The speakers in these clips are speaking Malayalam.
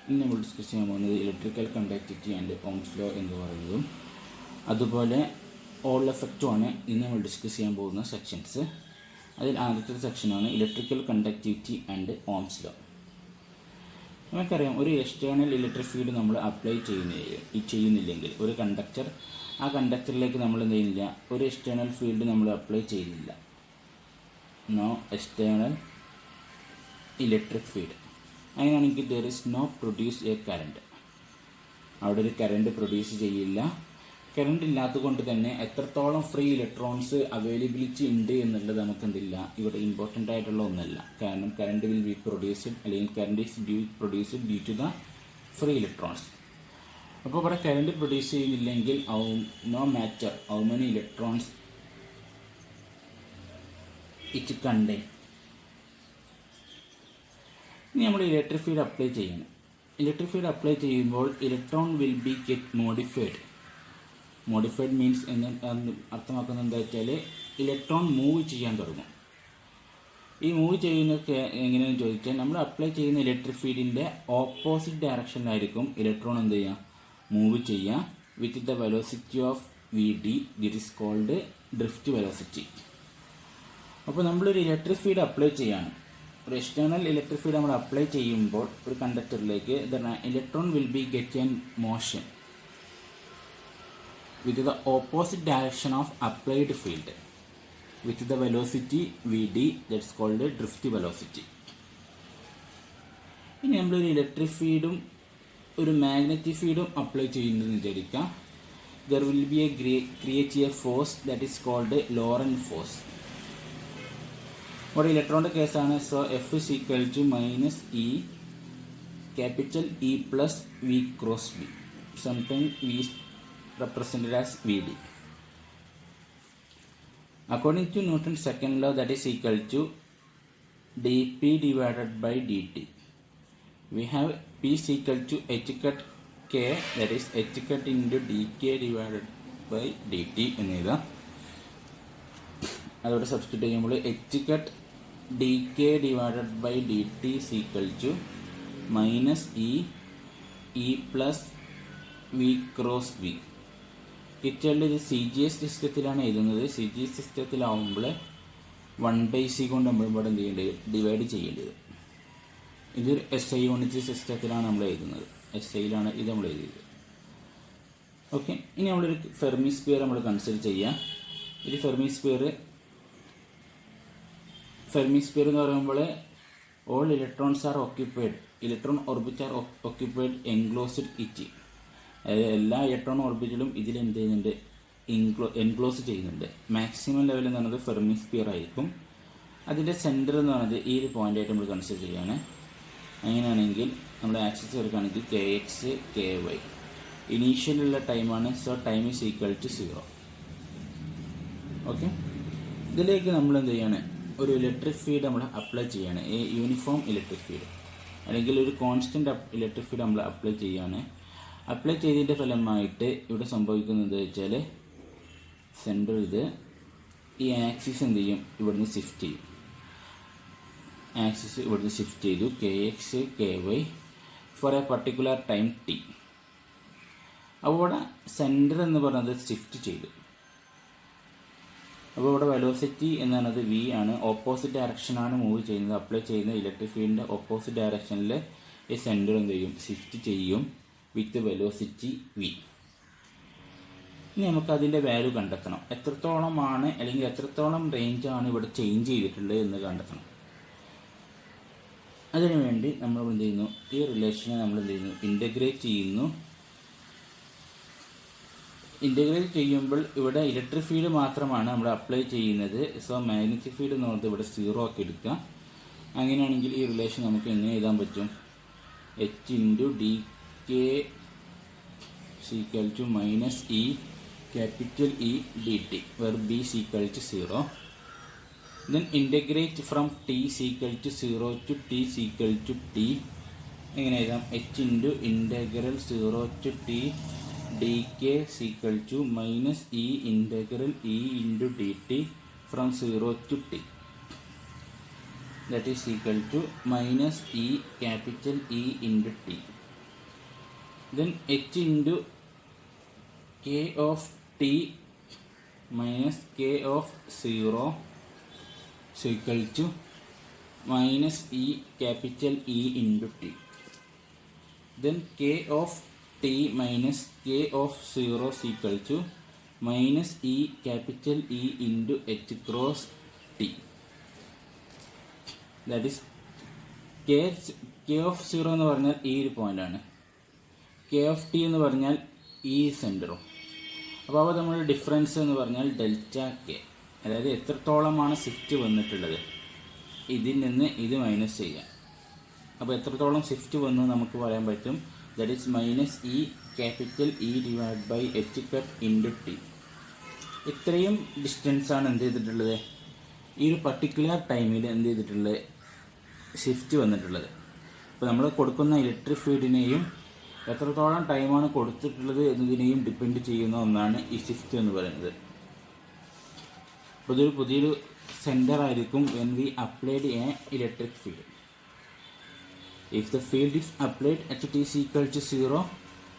ഇനി നമ്മൾ ഡിസ്കസ് ചെയ്യാൻ പോകുന്നത് electrical conductivity and Ohm's law എന്ന് പറയുന്നതും അതുപോലെ ഓൾ എഫക്റ്റുമാണ് ഇന്ന് നമ്മൾ ഡിസ്കസ് ചെയ്യാൻ പോകുന്ന സെക്ഷൻസ്. അതിൽ ആദ്യത്തെ സെക്ഷനാണ് electrical conductivity and Ohm's law. നമുക്കറിയാം, ഒരു എക്സ്റ്റേണൽ ഇലക്ട്രിക് ഫീൽഡ് നമ്മൾ അപ്ലൈ ചെയ്യുന്നില്ലെങ്കിൽ ഒരു കണ്ടക്ടർ, ആ കണ്ടക്ടറിലേക്ക് നമ്മൾ എന്ത് ചെയ്യുന്നില്ല, ഒരു എക്സ്റ്റേണൽ ഫീൽഡ് നമ്മൾ അപ്ലൈ ചെയ്യുന്നില്ല. No external electric field. അങ്ങനെയാണെങ്കിൽ there is no produce a current. അവിടെ ഒരു കറണ്ട് പ്രൊഡ്യൂസ് ചെയ്യില്ല. കറണ്ട് ഇല്ലാത്തത് കൊണ്ട് തന്നെ എത്രത്തോളം ഫ്രീ ഇലക്ട്രോൺസ് അവൈലബിലിറ്റി ഉണ്ട് എന്നുള്ളത് നമുക്ക് എന്തില്ല, ഇവിടെ ഇമ്പോർട്ടൻ്റ് ആയിട്ടുള്ള ഒന്നല്ല. കാരണം കറണ്ട് വിൽ ബി പ്രൊഡ്യൂസ്ഡ്, അല്ലെങ്കിൽ current is produced due to the free electrons. അപ്പോൾ ഇവിടെ കറണ്ട് പ്രൊഡ്യൂസ് ചെയ്യുന്നില്ലെങ്കിൽ no matter how many electrons it contain. ഇനി നമ്മൾ ഇലക്ട്രിക് ഫീൽഡ് അപ്ലൈ ചെയ്യണം. ഇലക്ട്രിക് ഫീൽഡ് അപ്ലൈ ചെയ്യുമ്പോൾ electron will be get modified. Modified means എന്ന് അർത്ഥമാക്കുന്നത് എന്താ വെച്ചാൽ, ഇലക്ട്രോൺ മൂവ് ചെയ്യാൻ തുടങ്ങും. ഈ മൂവ് ചെയ്യുന്നതൊക്കെ എങ്ങനെയാണെന്ന് ചോദിച്ചാൽ, നമ്മൾ അപ്ലൈ ചെയ്യുന്ന ഇലക്ട്രിക് ഫീൽഡിൻ്റെ ഓപ്പോസിറ്റ് ഡയറക്ഷനിലായിരിക്കും ഇലക്ട്രോൺ എന്ത് ചെയ്യുക, മൂവ് ചെയ്യുക. With the velocity of V D, that is called drift velocity. അപ്പോൾ നമ്മളൊരു ഇലക്ട്രിക് ഫീൽഡ് അപ്ലൈ ചെയ്യാണ്. ഒരു എക്സ്റ്റേണൽ ഇലക്ട്രിക് ഫീൽഡ് നമ്മൾ അപ്ലൈ ചെയ്യുമ്പോൾ ഒരു കണ്ടക്ടറിലേക്ക് electron will be get in motion with the opposite direction of applied field with the velocity V D, that's called drift velocity. ഇനി നമ്മളൊരു ഇലക്ട്രിക് ഫീൽഡും ഒരു മാഗ്നറ്റിക് ഫീൽഡും അപ്ലൈ ചെയ്യുന്നതെന്ന് വിചാരിക്കാം. There will be create a force that is called Lorentz force. ഇവിടെ ഇലക്ട്രോണിൻ്റെ കേസാണ്. So F is equal to minus E capital E plus V cross B. Sometime v is represented as Vd. According to Newton's second law, that is equal to dp divided by dt. We have p is equal to h cut k, that is h cut into dk divided by dt എന്ന് എഴുതാം. അതോടെ സബ്സ്റ്റിറ്റ്യൂട്ട് ചെയ്യുമ്പോൾ h cut dk divided by dt is equal to minus e plus v cross v. കിച്ചണിൽ ഇത് സി ജി എസ് സിസ്റ്റത്തിലാണ് എഴുതുന്നത്. സി ജി എസ് സിസ്റ്റത്തിലാവുമ്പോൾ 1/c കൊണ്ട് നമ്മൾ ഇവിടെ എന്ത് ചെയ്യേണ്ടത്, ഡിവൈഡ് ചെയ്യേണ്ടത്. ഇത് SI യൂണിറ്റ് സിസ്റ്റത്തിലാണ് നമ്മൾ എഴുതുന്നത്. SIയിലാണ് ഇത് നമ്മൾ എഴുതിയത്. ഓക്കെ, ഇനി നമ്മളൊരു ഫെർമി സ്ഫിയർ നമ്മൾ കൺസിഡർ ചെയ്യാം. ഒരു ഫെർമി സ്ഫിയർ എന്ന് പറയുമ്പോൾ all electrons are occupied, electron orbit R occupied enclosed it. അതായത് എല്ലാ ഇലക്ട്രോൺ ഓർബിറ്റിലും ഇതിൽ എന്ത് ചെയ്യുന്നുണ്ട്, എൻക്ലോസ് ചെയ്യുന്നുണ്ട്. മാക്സിമം ലെവൽ എന്ന് പറയുന്നത് ഫെർമി സ്ഫിയർ ആയിരിക്കും. അതിൻ്റെ സെൻറ്റർ എന്ന് പറയുന്നത് ഈ ഒരു പോയിൻ്റായിട്ട് നമ്മൾ കൺസിഡർ ചെയ്യുകയാണ്. അങ്ങനെയാണെങ്കിൽ നമ്മുടെ ആക്സിസ് എടുക്കുകയാണെങ്കിൽ KX KY ഇനീഷ്യലുള്ള ടൈമാണ്. So time is equal to 0. Okay, ഇതിലേക്ക് നമ്മൾ എന്ത് ചെയ്യാണ്, ഒരു ഇലക്ട്രിക് ഫീൽഡ് നമ്മൾ അപ്ലൈ ചെയ്യാണ്. യൂണിഫോം ഇലക്ട്രിക് ഫീൽഡ് അല്ലെങ്കിൽ ഒരു കോൺസ്റ്റൻറ്റ് ഇലക്ട്രിക് ഫീൽഡ് നമ്മൾ അപ്ലൈ ചെയ്യാണ്. അപ്ലൈ ചെയ്തതിൻ്റെ ഫലമായിട്ട് ഇവിടെ സംഭവിക്കുന്നത് വെച്ചാൽ, സെൻറ്റർ ഇത് ഈ ആക്സിസ് എന്ത് ചെയ്യും, ഇവിടുന്ന് ഷിഫ്റ്റ് ചെയ്യും. ആക്സിസ് ഇവിടുന്ന് ഷിഫ്റ്റ് ചെയ്തു KX KY for a particular time t. അപ്പോൾ ഇവിടെ സെൻറ്റർ എന്ന് പറയുന്നത് ഷിഫ്റ്റ് ചെയ്തു. അപ്പോൾ ഇവിടെ വെലോസിറ്റി എന്ന് പറയുന്നത് v ആണ്. ഓപ്പോസിറ്റ് ഡയറക്ഷനാണ് മൂവ് ചെയ്യുന്നത്. അപ്ലൈ ചെയ്യുന്ന ഇലക്ട്രിക് ഫീൽഡിൻ്റെ ഓപ്പോസിറ്റ് ഡയറക്ഷനിൽ ഈ സെൻറ്റർ എന്ത് ചെയ്യും, ഷിഫ്റ്റ് ചെയ്യും വിത്ത് വെലോസിറ്റി v. ഇനി നമുക്ക് അതിൻ്റെ വാല്യൂ കണ്ടെത്തണം. എത്രത്തോളമാണ് അല്ലെങ്കിൽ എത്രത്തോളം റേഞ്ചാണ് ഇവിടെ ചേഞ്ച് ചെയ്തിട്ടുള്ളത് എന്ന് കണ്ടെത്തണം. അതിനുവേണ്ടി നമ്മൾ എന്ത് ചെയ്യുന്നു, ഈ റിലേഷനെ നമ്മൾ എന്ത് ചെയ്യുന്നു, ഇൻ്റഗ്രേറ്റ് ചെയ്യുന്നു. ഇൻ്റഗ്രേറ്റ് ചെയ്യുമ്പോൾ ഇവിടെ ഇലക്ട്രിക് ഫീൽഡ് മാത്രമാണ് നമ്മൾ അപ്ലൈ ചെയ്യുന്നത്. സോ മാഗ്നറ്റിക് ഫീൽഡ് എന്ന് പറഞ്ഞത് ഇവിടെ 0 ആക്കി എടുക്കുക. അങ്ങനെയാണെങ്കിൽ ഈ റിലേഷൻ നമുക്ക് എങ്ങനെ എഴുതാൻ പറ്റും, h into D K is equal to minus e capital E dt, where b is equal to 0. Then integrate from t is equal to 0 to t is equal to t. എങ്ങനെ എഴുതാം, h into integral 0 to t dk is equal to minus e integral e into dt from 0 to t. That is equal to minus e capital E into t. then h into k of t minus k of 0 is equal to minus e capital E into t. Then k of t minus k of 0 is equal to minus e capital E into h cross t. That is k of 0 എന്ന് പറഞ്ഞാൽ ഈ ഒരു പോയിൻ്റാണ്, k of t എന്ന് പറഞ്ഞാൽ ഈ സെൻറ്ററും. അപ്പോൾ നമ്മൾ ഡിഫറൻസ് എന്ന് പറഞ്ഞാൽ ഡെൽറ്റ കെ, അതായത് എത്രത്തോളമാണ് ഷിഫ്റ്റ് വന്നിട്ടുള്ളത് ഇതിൽ നിന്ന് ഇത് മൈനസ് ചെയ്യാം. അപ്പോൾ എത്രത്തോളം ഷിഫ്റ്റ് വന്നു നമുക്ക് പറയാൻ പറ്റും. That is minus E capital E divide by h cut into t. ഇത്രയും ഡിസ്റ്റൻസാണ് എന്ത് ചെയ്തിട്ടുള്ളത്, ഈ ഒരു പർട്ടിക്കുലർ ടൈമിൽ എന്ത് ചെയ്തിട്ടുള്ളത്, ഷിഫ്റ്റ് വന്നിട്ടുള്ളത്. അപ്പോൾ നമ്മൾ കൊടുക്കുന്ന ഇലക്ട്രിക് ഫീൽഡിനെയും എത്രത്തോളം ടൈമാണ് കൊടുത്തിട്ടുള്ളത് എന്നതിനെയും ഡിപ്പെൻഡ് ചെയ്യുന്ന ഒന്നാണ് ഈ ഷിഫ്റ്റ് എന്ന് പറയുന്നത്. അപ്പോൾ ഇതൊരു പുതിയൊരു സെൻറ്റർ ആയിരിക്കും when we applied a electric field. If the field is applied at t is equal to 0,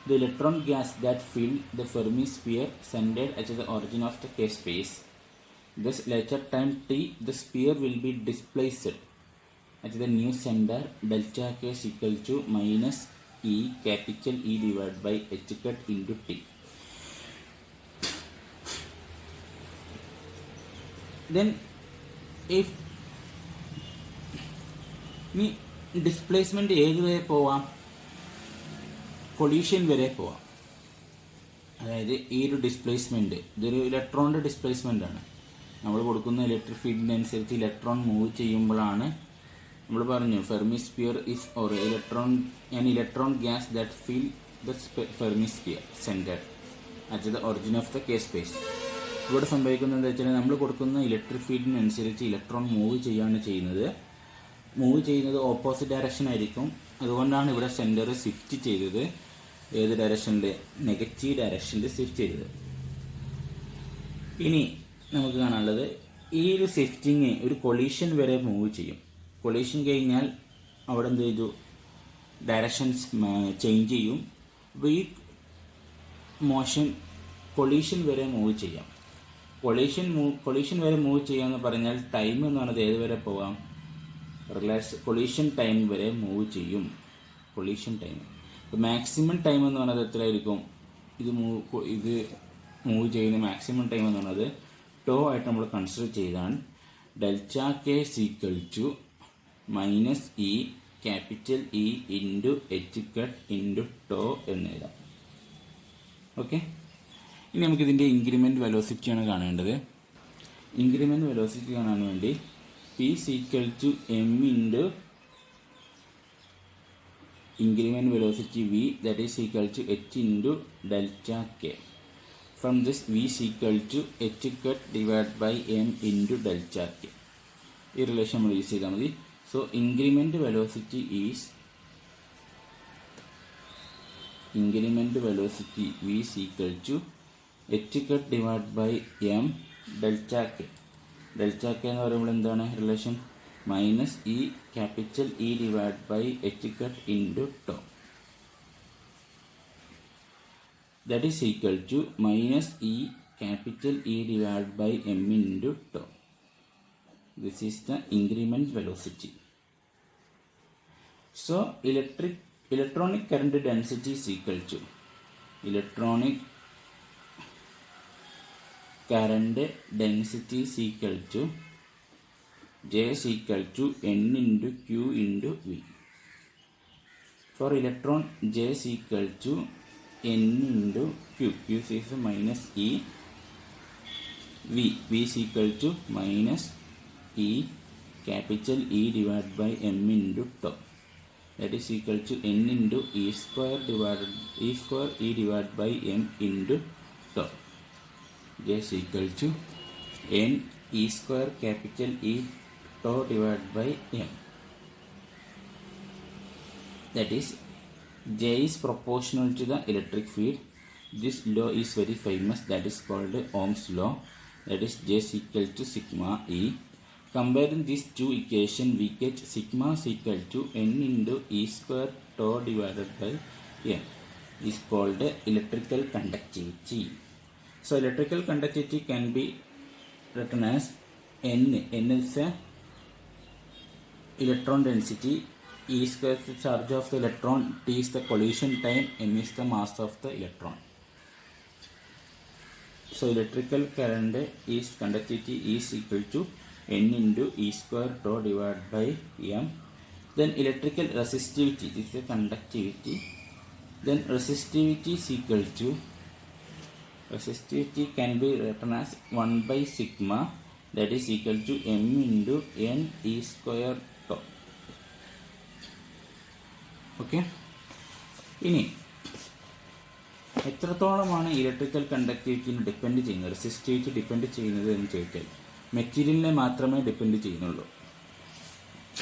the electron gas that fill the Fermi sphere centered at the origin of the k space. Thus later time t, the sphere will be displaced at the new center delta k is equal to minus e capital E divided by h cut into t. Then if ഇനി ഡിസ്പ്ലേസ്മെൻറ്റ് ഏത് വരെ പോവാം, കൊളീഷൻ വരെ പോവാം. അതായത് ഈ ഒരു ഡിസ്പ്ലേസ്മെൻറ്റ് ഇതൊരു ഇലക്ട്രോണിൻ്റെ ഡിസ്പ്ലേസ്മെൻ്റ് ആണ്. നമ്മൾ കൊടുക്കുന്ന ഇലക്ട്രിക് ഫീൽഡിനനുസരിച്ച് ഇലക്ട്രോൺ മൂവ് ചെയ്യുമ്പോഴാണ് നമ്മൾ പറഞ്ഞു Fermi sphere is or electron gas that fill the Fermi sphere centred at the origin of the K space. ഇവിടെ സംഭവിക്കുന്നത് എന്താ വെച്ചാൽ നമ്മൾ കൊടുക്കുന്ന ഇലക്ട്രിക് ഫീൽഡിനനുസരിച്ച് ഇലക്ട്രോൺ മൂവ് ചെയ്യുന്നത് ഓപ്പോസിറ്റ് ഡയറക്ഷൻ ആയിരിക്കും. അതുകൊണ്ടാണ് ഇവിടെ സെൻറ്റർ ഷിഫ്റ്റ് ചെയ്തത് ഏത് ഡയറക്ഷനിൽ, നെഗറ്റീവ് ഡയറക്ഷനിൽ ഷിഫ്റ്റ് ചെയ്തത്. ഇനി നമുക്ക് കാണാനുള്ളത് ഈ ഒരു ഷിഫ്റ്റിങ് ഒരു കൊളീഷൻ വരെ മൂവ് ചെയ്യും. കൊളീഷൻ കഴിഞ്ഞാൽ അവിടെ എന്ത് ചെയ്തു, ഡയറക്ഷൻസ് ചേഞ്ച് ചെയ്യും. അപ്പോൾ ഈ മോഷൻ കൊളീഷൻ വരെ മൂവ് ചെയ്യാം. കൊളീഷൻ വരെ മൂവ് ചെയ്യാമെന്ന് പറഞ്ഞാൽ ടൈം എന്ന് പറഞ്ഞത് ഏത് വരെ പോവാം, കൊളീഷൻ ടൈം വരെ മൂവ് ചെയ്യും. കൊളീഷൻ ടൈം ഇപ്പോൾ മാക്സിമം ടൈം എന്ന് പറയുന്നത് എത്രയായിരിക്കും, ഇത് മൂവ് ചെയ്യുന്ന മാക്സിമം ടൈം എന്ന് പറയുന്നത് ടോ ആയിട്ട് നമ്മൾ കൺസിഡർ ചെയ്താൽ delta k is equal to minus E capital E into h cut into tau എന്ന് എഴുതാം. ഓക്കെ, ഇനി നമുക്കിതിൻ്റെ ഇൻക്രിമെൻറ്റ് വെലോസിറ്റിയാണ് കാണേണ്ടത്. ഇൻക്രിമെൻറ്റ് വെലോസിറ്റി കാണാൻ വേണ്ടി P is equal to m into increment velocity v, that is equal to h into delta k. From this v is equal to h cut divided by m into delta k. ഈ റിലേഷൻ നമ്മൾ യൂസ് ചെയ്താൽ മതി. So increment velocity v is equal to h cut divided by m delta k. Delta k എന്ന് പറയുമ്പോൾ എന്താണ് relation, minus E capital E divide by h cut into tau. That is equal to minus E capital E divide by m into tau. This is the increment velocity. So electronic current density is equal to electronic current density is equal to J is equal to N into Q into V. For electron, J is equal to N into Q. Q is minus E. V is equal to minus E capital E divided by M into tau. That is equal to N into E square E divided by M into tau. J is equal to N E square capital E tau divided by M. That is, J is proportional to the electric field. This law is very famous, that is called Ohm's law. That is J is equal to sigma E. Comparing these two equations, we get sigma is equal to N into E square tau divided by M. is called electrical conductivity. So electrical conductivity can be written as N. N is the electron density, E is the charge of the electron, T is the collision time, M is the mass of the electron. So electrical current is conductivity is equal to N into E square tau divided by M. Then electrical resistivity is the conductivity. Then resistivity is equal to, resistivity can be written as 1 by sigma, that is equal to M into N E square tau. Okay, ഇനി എത്രത്തോളമാണ് ഇലക്ട്രിക്കൽ കണ്ടക്ടിവിറ്റിനെ ഡിപ്പെൻഡ് ചെയ്യുന്നത്, റെസിസ്റ്റിവിറ്റി ഡിപ്പെൻഡ് ചെയ്യുന്നത് എന്ന് ചോദിച്ചാൽ മെറ്റീരിയലിനെ മാത്രമേ ഡിപ്പെൻഡ് ചെയ്യുന്നുള്ളൂ.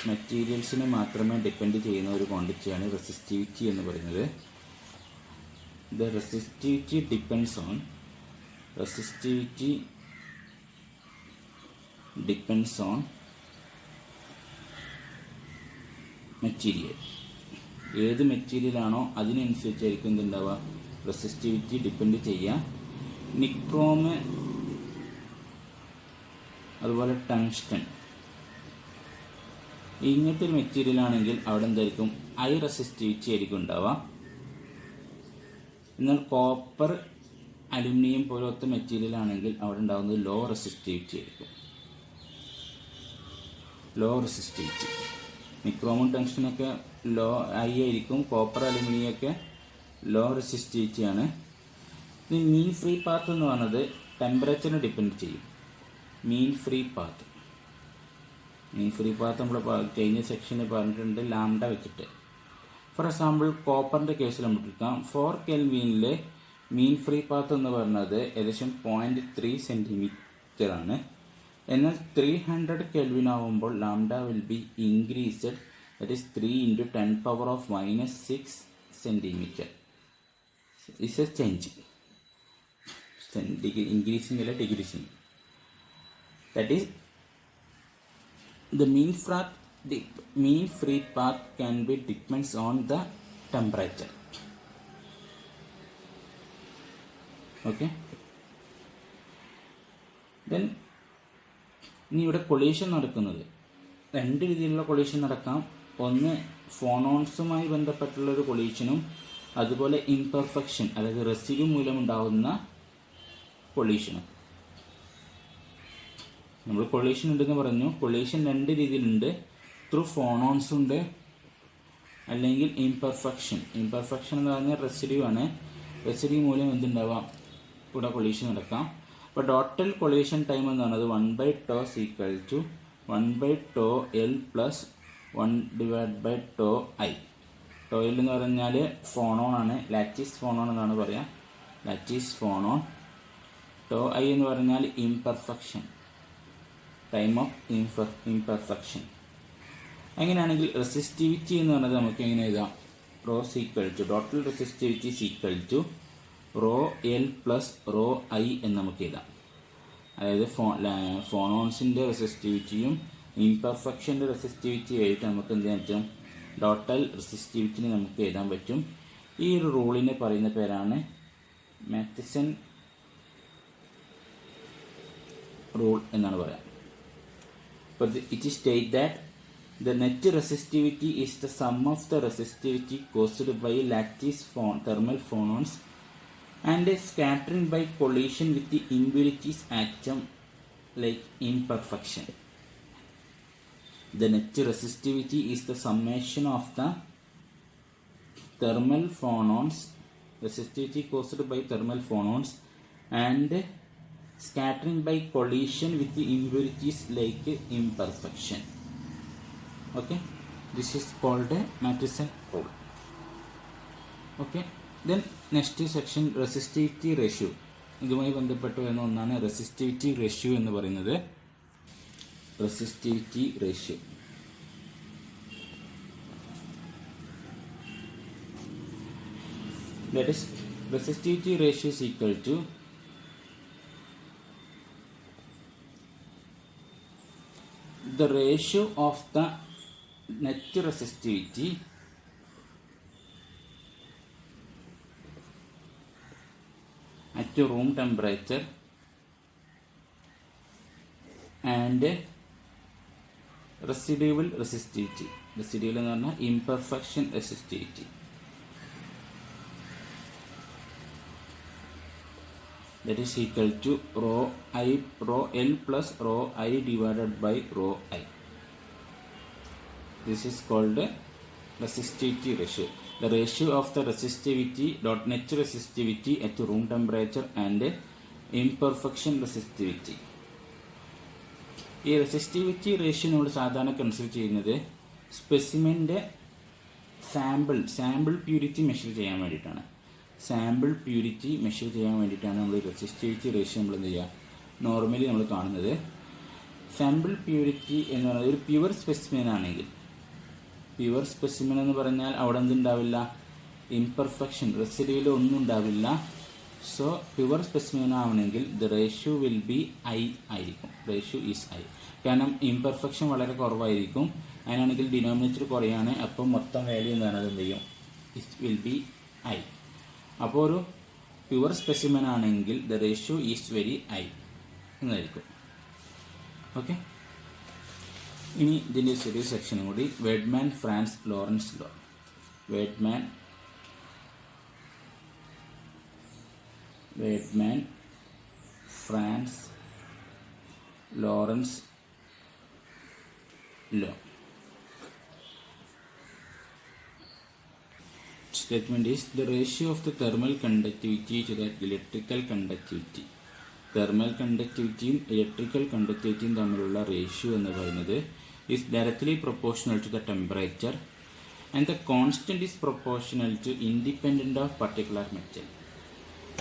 മെറ്റീരിയൽസിനെ മാത്രമേ ഡിപ്പെൻഡ് ചെയ്യുന്ന ഒരു ക്വാണ്ടിറ്റിയാണ് റെസിസ്റ്റിവിറ്റി എന്ന് പറയുന്നത്. The resistivity depends on material. ഏത് മെറ്റീരിയലാണോ അതിനനുസരിച്ചായിരിക്കും എന്തുണ്ടാവുക, റെസിസ്റ്റിവിറ്റി ഡിപ്പെൻഡ് ചെയ്യുക. നിക്രോം, അതുപോലെ ടങ്സ്റ്റൺ, ഇങ്ങനത്തെ ഒരു മെറ്റീരിയൽ ആണെങ്കിൽ അവിടെ എന്തായിരിക്കും, ഹൈ റെസിസ്റ്റിവിറ്റി ആയിരിക്കും ഉണ്ടാവുക. എന്നാൽ കോപ്പർ, അലുമിനിയം പോലത്തെ മെറ്റീരിയൽ ആണെങ്കിൽ അവിടെ ഉണ്ടാകുന്നത് ലോ റെസിസ്റ്റിവിറ്റി ആയിരിക്കും. ലോ റെസിസ്റ്റിവിറ്റി, നിക്രോമും ടങ്സ്റ്റനൊക്കെ ലോ ഹൈ ആയിരിക്കും, കോപ്പർ അലുമിനിയം ഒക്കെ ലോ റെസിസ്റ്റിവിറ്റിയാണ്. ഇനി മീൻ ഫ്രീ പാത്ത് എന്ന് പറയുന്നത് ടെമ്പറേച്ചറിനെ ഡിപ്പെൻഡ് ചെയ്യും. മീൻ ഫ്രീ പാത്ത് നമ്മൾ കഴിഞ്ഞ സെക്ഷനിൽ പറഞ്ഞിട്ടുണ്ട്, ലാംഡ വെച്ചിട്ട്. ഫോർ എക്സാമ്പിൾ കോപ്പറിൻ്റെ കേസിൽ നമുക്ക് എടുക്കാം. 4 കെൽവിനിലെ മീൻ ഫ്രീ പാത്ത് എന്ന് പറയുന്നത് ഏകദേശം 0.3 സെൻറ്റിമീറ്റർ ആണ്. എന്നാൽ 300 കെൽവിൻ ആവുമ്പോൾ lambda will be increased, that is 3 × 10⁻⁻6 centimetre. Is a change, increasing അല്ല decreasing. That is the mean free path can be depends on the temperature. Okay, then ഇനി ഇവിടെ കൊളീഷൻ നടക്കുന്നത് രണ്ട് രീതിയിലുള്ള കൊളീഷൻ നടക്കാം. ഒന്ന് ഫോണോൺസുമായി ബന്ധപ്പെട്ടുള്ളൊരു കൊളീഷനും അതുപോലെ ഇംപെർഫെക്ഷൻ, അതായത് റെസിഡ്യൂ മൂലമുണ്ടാകുന്ന കൊളീഷനും. നമ്മൾ കൊളീഷൻ ഉണ്ടെന്ന് പറഞ്ഞു. കൊളീഷൻ രണ്ട് രീതിയിലുണ്ട്, ത്രൂ ഫോണോൺസ് ഉണ്ട്, അല്ലെങ്കിൽ ഇംപെർഫെക്ഷൻ. ഇംപെർഫെക്ഷൻ എന്ന് പറഞ്ഞാൽ റെസിഡ്യൂ ആണ്. റെസിഡ്യൂ മൂലം എന്തുണ്ടാവാം, ഇവിടെ കൊളീഷൻ നടക്കാം. അപ്പോൾ ടോട്ടൽ കൊളീഷൻ ടൈം എന്ന് പറയുന്നത് 1/τ = 1/τL + 1/τI. ടോയിൽ എന്ന് പറഞ്ഞാൽ ഫോണോൺ ആണ്, ലാറ്റിസ് ഫോണോൺ എന്നാണ് പറയുക, ലാറ്റിസ് ഫോണോൺ. τI എന്ന് പറഞ്ഞാൽ ഇംപെർഫെക്ഷൻ, ടൈം ഓഫ് ഇംപെർഫെക്ഷൻ. അങ്ങനെയാണെങ്കിൽ റെസിസ്റ്റിവിറ്റി എന്ന് പറഞ്ഞത് നമുക്ക് എങ്ങനെ എഴുതാം, ടോട്ടൽ റെസിസ്റ്റിവിറ്റി ρL + ρI എന്ന് നമുക്ക് എഴുതാം. അതായത് ഫോണോൺസിൻ്റെ റെസിസ്റ്റിവിറ്റിയും ഇംപെർഫെക്ഷൻ്റെ റെസിസ്റ്റിവിറ്റി ആയിട്ട് നമുക്ക് എന്ത് ചെയ്യാൻ പറ്റും, ടോട്ടൽ റെസിസ്റ്റിവിറ്റിനെ നമുക്ക് എഴുതാൻ പറ്റും. ഈ ഒരു റൂളിനെ പറയുന്ന പേരാണ് മാത്തിസൺ റൂൾ എന്നാണ് പറയാം. But it is stated that the net resistivity is the sum of the resistivity caused by lattice thermal phonons and scattering by collision with the impurities atom like imperfection. The net resistivity is the summation of the thermal phonons, resistivity caused by thermal phonons and scattering by collision with the impurities like imperfection. Okay, this is called a Matheson rule. Okay, then next section resistivity ratio. ഇതുമായി ബന്ധപ്പെട്ട് വരുന്ന ഒന്നാണ് റെസിസ്റ്റിവിറ്റി റേഷ്യോ എന്ന് പറയുന്നത്. Resistivity ratio, that is resistivity ratio is equal to the ratio of the net resistivity at room temperature and residual resistivity. Residual എന്ന് പറഞ്ഞാൽ imperfection resistivity. That is equal to rho L plus rho I divided by rho I. This is called resistivity ratio. The ratio of the resistivity dot net resistivity at room temperature and imperfection resistivity. ഈ റെസിസ്റ്റിവിറ്റി റേഷ്യോ നമ്മൾ സാധാരണ കൺസിഡർ ചെയ്യുന്നത് സ്പെസിമെൻ്റെ സാമ്പിൾ പ്യൂരിറ്റി മെഷർ ചെയ്യാൻ വേണ്ടിയിട്ടാണ്. സാമ്പിൾ പ്യൂരിറ്റി മെഷർ ചെയ്യാൻ വേണ്ടിയിട്ടാണ് നമ്മൾ റെസിസ്റ്റിവിറ്റി റേഷ്യോ നമ്മൾ എന്ത് ചെയ്യുക നോർമലി നമ്മൾ കാണുന്നത്. സാമ്പിൾ പ്യൂരിറ്റി എന്ന് പറയുന്നത് ഒരു പ്യുവർ സ്പെസിമെൻ ആണെങ്കിൽ, പ്യുവർ സ്പെസിമെൻ എന്ന് പറഞ്ഞാൽ അവിടെ എന്തുണ്ടാവില്ല, ഇംപെർഫെക്ഷൻ റെസിഡ്യൂവിൽ ഒന്നും ഉണ്ടാവില്ല. സോ പ്യുവർ സ്പെസിമെൻ ആവണമെങ്കിൽ the ratio will be high ആയിരിക്കും. Ratio is high. കാരണം ഇംപെർഫെക്ഷൻ വളരെ കുറവായിരിക്കും. അതിനാണെങ്കിൽ ഡിനോമിനേറ്റർ കുറയാണ്, അപ്പം മൊത്തം വാല്യൂ എന്ന് പറയുന്നത് എന്ത് ചെയ്യും, ഇറ്റ് വിൽ ബി ഐ. അപ്പോൾ ഒരു പ്യുവർ സ്പെസിമെൻ ആണെങ്കിൽ the ratio is very high എന്നായിരിക്കും. ഓക്കെ, ഇനി ഇതിൻ്റെ ചെറിയ സെക്ഷനും കൂടി. Wiedemann Franz Lorenz law. Wiedemann Franz Lorenz law. Statement is the ratio of the thermal conductivity to the electrical conductivity. Thermal conductivityയും ഇലക്ട്രിക്കൽ കണ്ടക്ടിവിറ്റിയും തമ്മിലുള്ള റേഷ്യോ എന്ന് പറയുന്നത് is directly proportional to the temperature and the constant is proportional to independent of particular metal.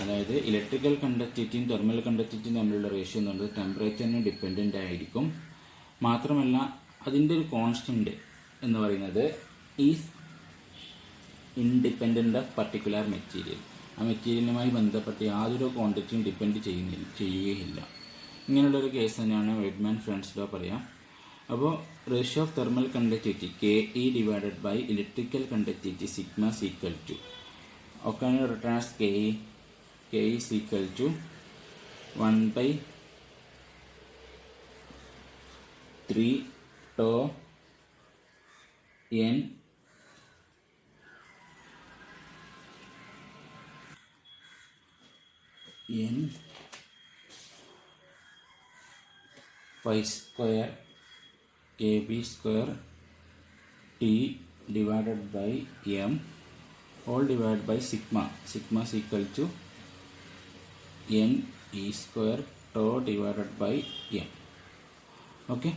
അതായത് ഇലക്ട്രിക്കൽ കണ്ടക്ടിവിറ്റിയും തെർമൽ കണ്ടക്ടിവിറ്റിയും തമ്മിലുള്ള റേഷ്യോ എന്ന് പറയുന്നത് ടെമ്പറേച്ചറിന് ഡിപ്പെൻഡൻ്റ് ആയിരിക്കും. മാത്രമല്ല അതിൻ്റെ ഒരു കോൺസ്റ്റൻറ്റ് എന്ന് പറയുന്നത് is independent of particular material. ആ മെറ്റീരിയലുമായി ബന്ധപ്പെട്ട് യാതൊരു ക്വാണ്ടിറ്റിയും ഡിപ്പെൻഡ് ചെയ്യുകയില്ല. ഇങ്ങനെയുള്ളൊരു കേസ് തന്നെയാണ് വെഡ്മാൻ ഫ്രാൻസ് ലോ പറയാം. അപ്പോൾ ratio of thermal conductivity KE divided by electrical conductivity sigma is equal to, how can you write as KE? KE is equal to 1/3 tau n pi square KB square T divided by M all divided by sigma. Sigma is equal to N E square tau divided by M. Okay,